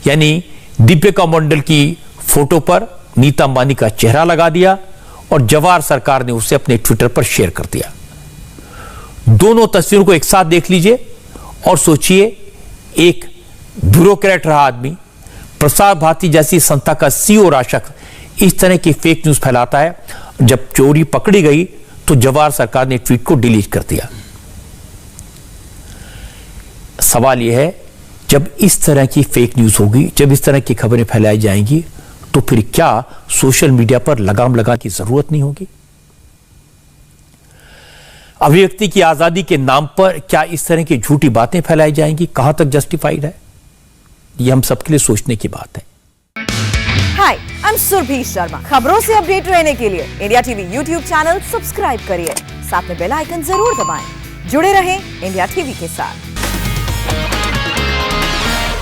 यानी दीपिका मंडल की फोटो पर नीता अंबानी का चेहरा लगा दिया और जवाहर सरकार ने उसे अपने ट्विटर पर शेयर कर दिया। दोनों तस्वीरों को एक साथ देख लीजिए और सोचिए, एक ब्यूरोक्रेट रहा आदमी, प्रसार भारती जैसी संस्था का सीईओ रहा शख्स इस तरह की फेक न्यूज फैलाता है। जब चोरी पकड़ी गई तो जवाहर सरकार ने ट्वीट को डिलीट कर दिया। सवाल यह है, जब इस तरह की फेक न्यूज होगी, जब इस तरह की खबरें फैलाई जाएंगी तो फिर क्या सोशल मीडिया पर लगाम लगाने की जरूरत नहीं होगी? अभिव्यक्ति की आजादी के नाम पर क्या इस तरह की झूठी बातें फैलाई जाएंगी? कहां तक जस्टिफाइड है? यह हम सबके लिए सोचने की बात है। हाय, आई एम सुरभि शर्मा। खबरों से अपडेट रहने के लिए India TV YouTube channel subscribe करिए, साथ में बेल आइकन जरूर दबाएं। जुड़े रहें इंडिया टीवी के साथ।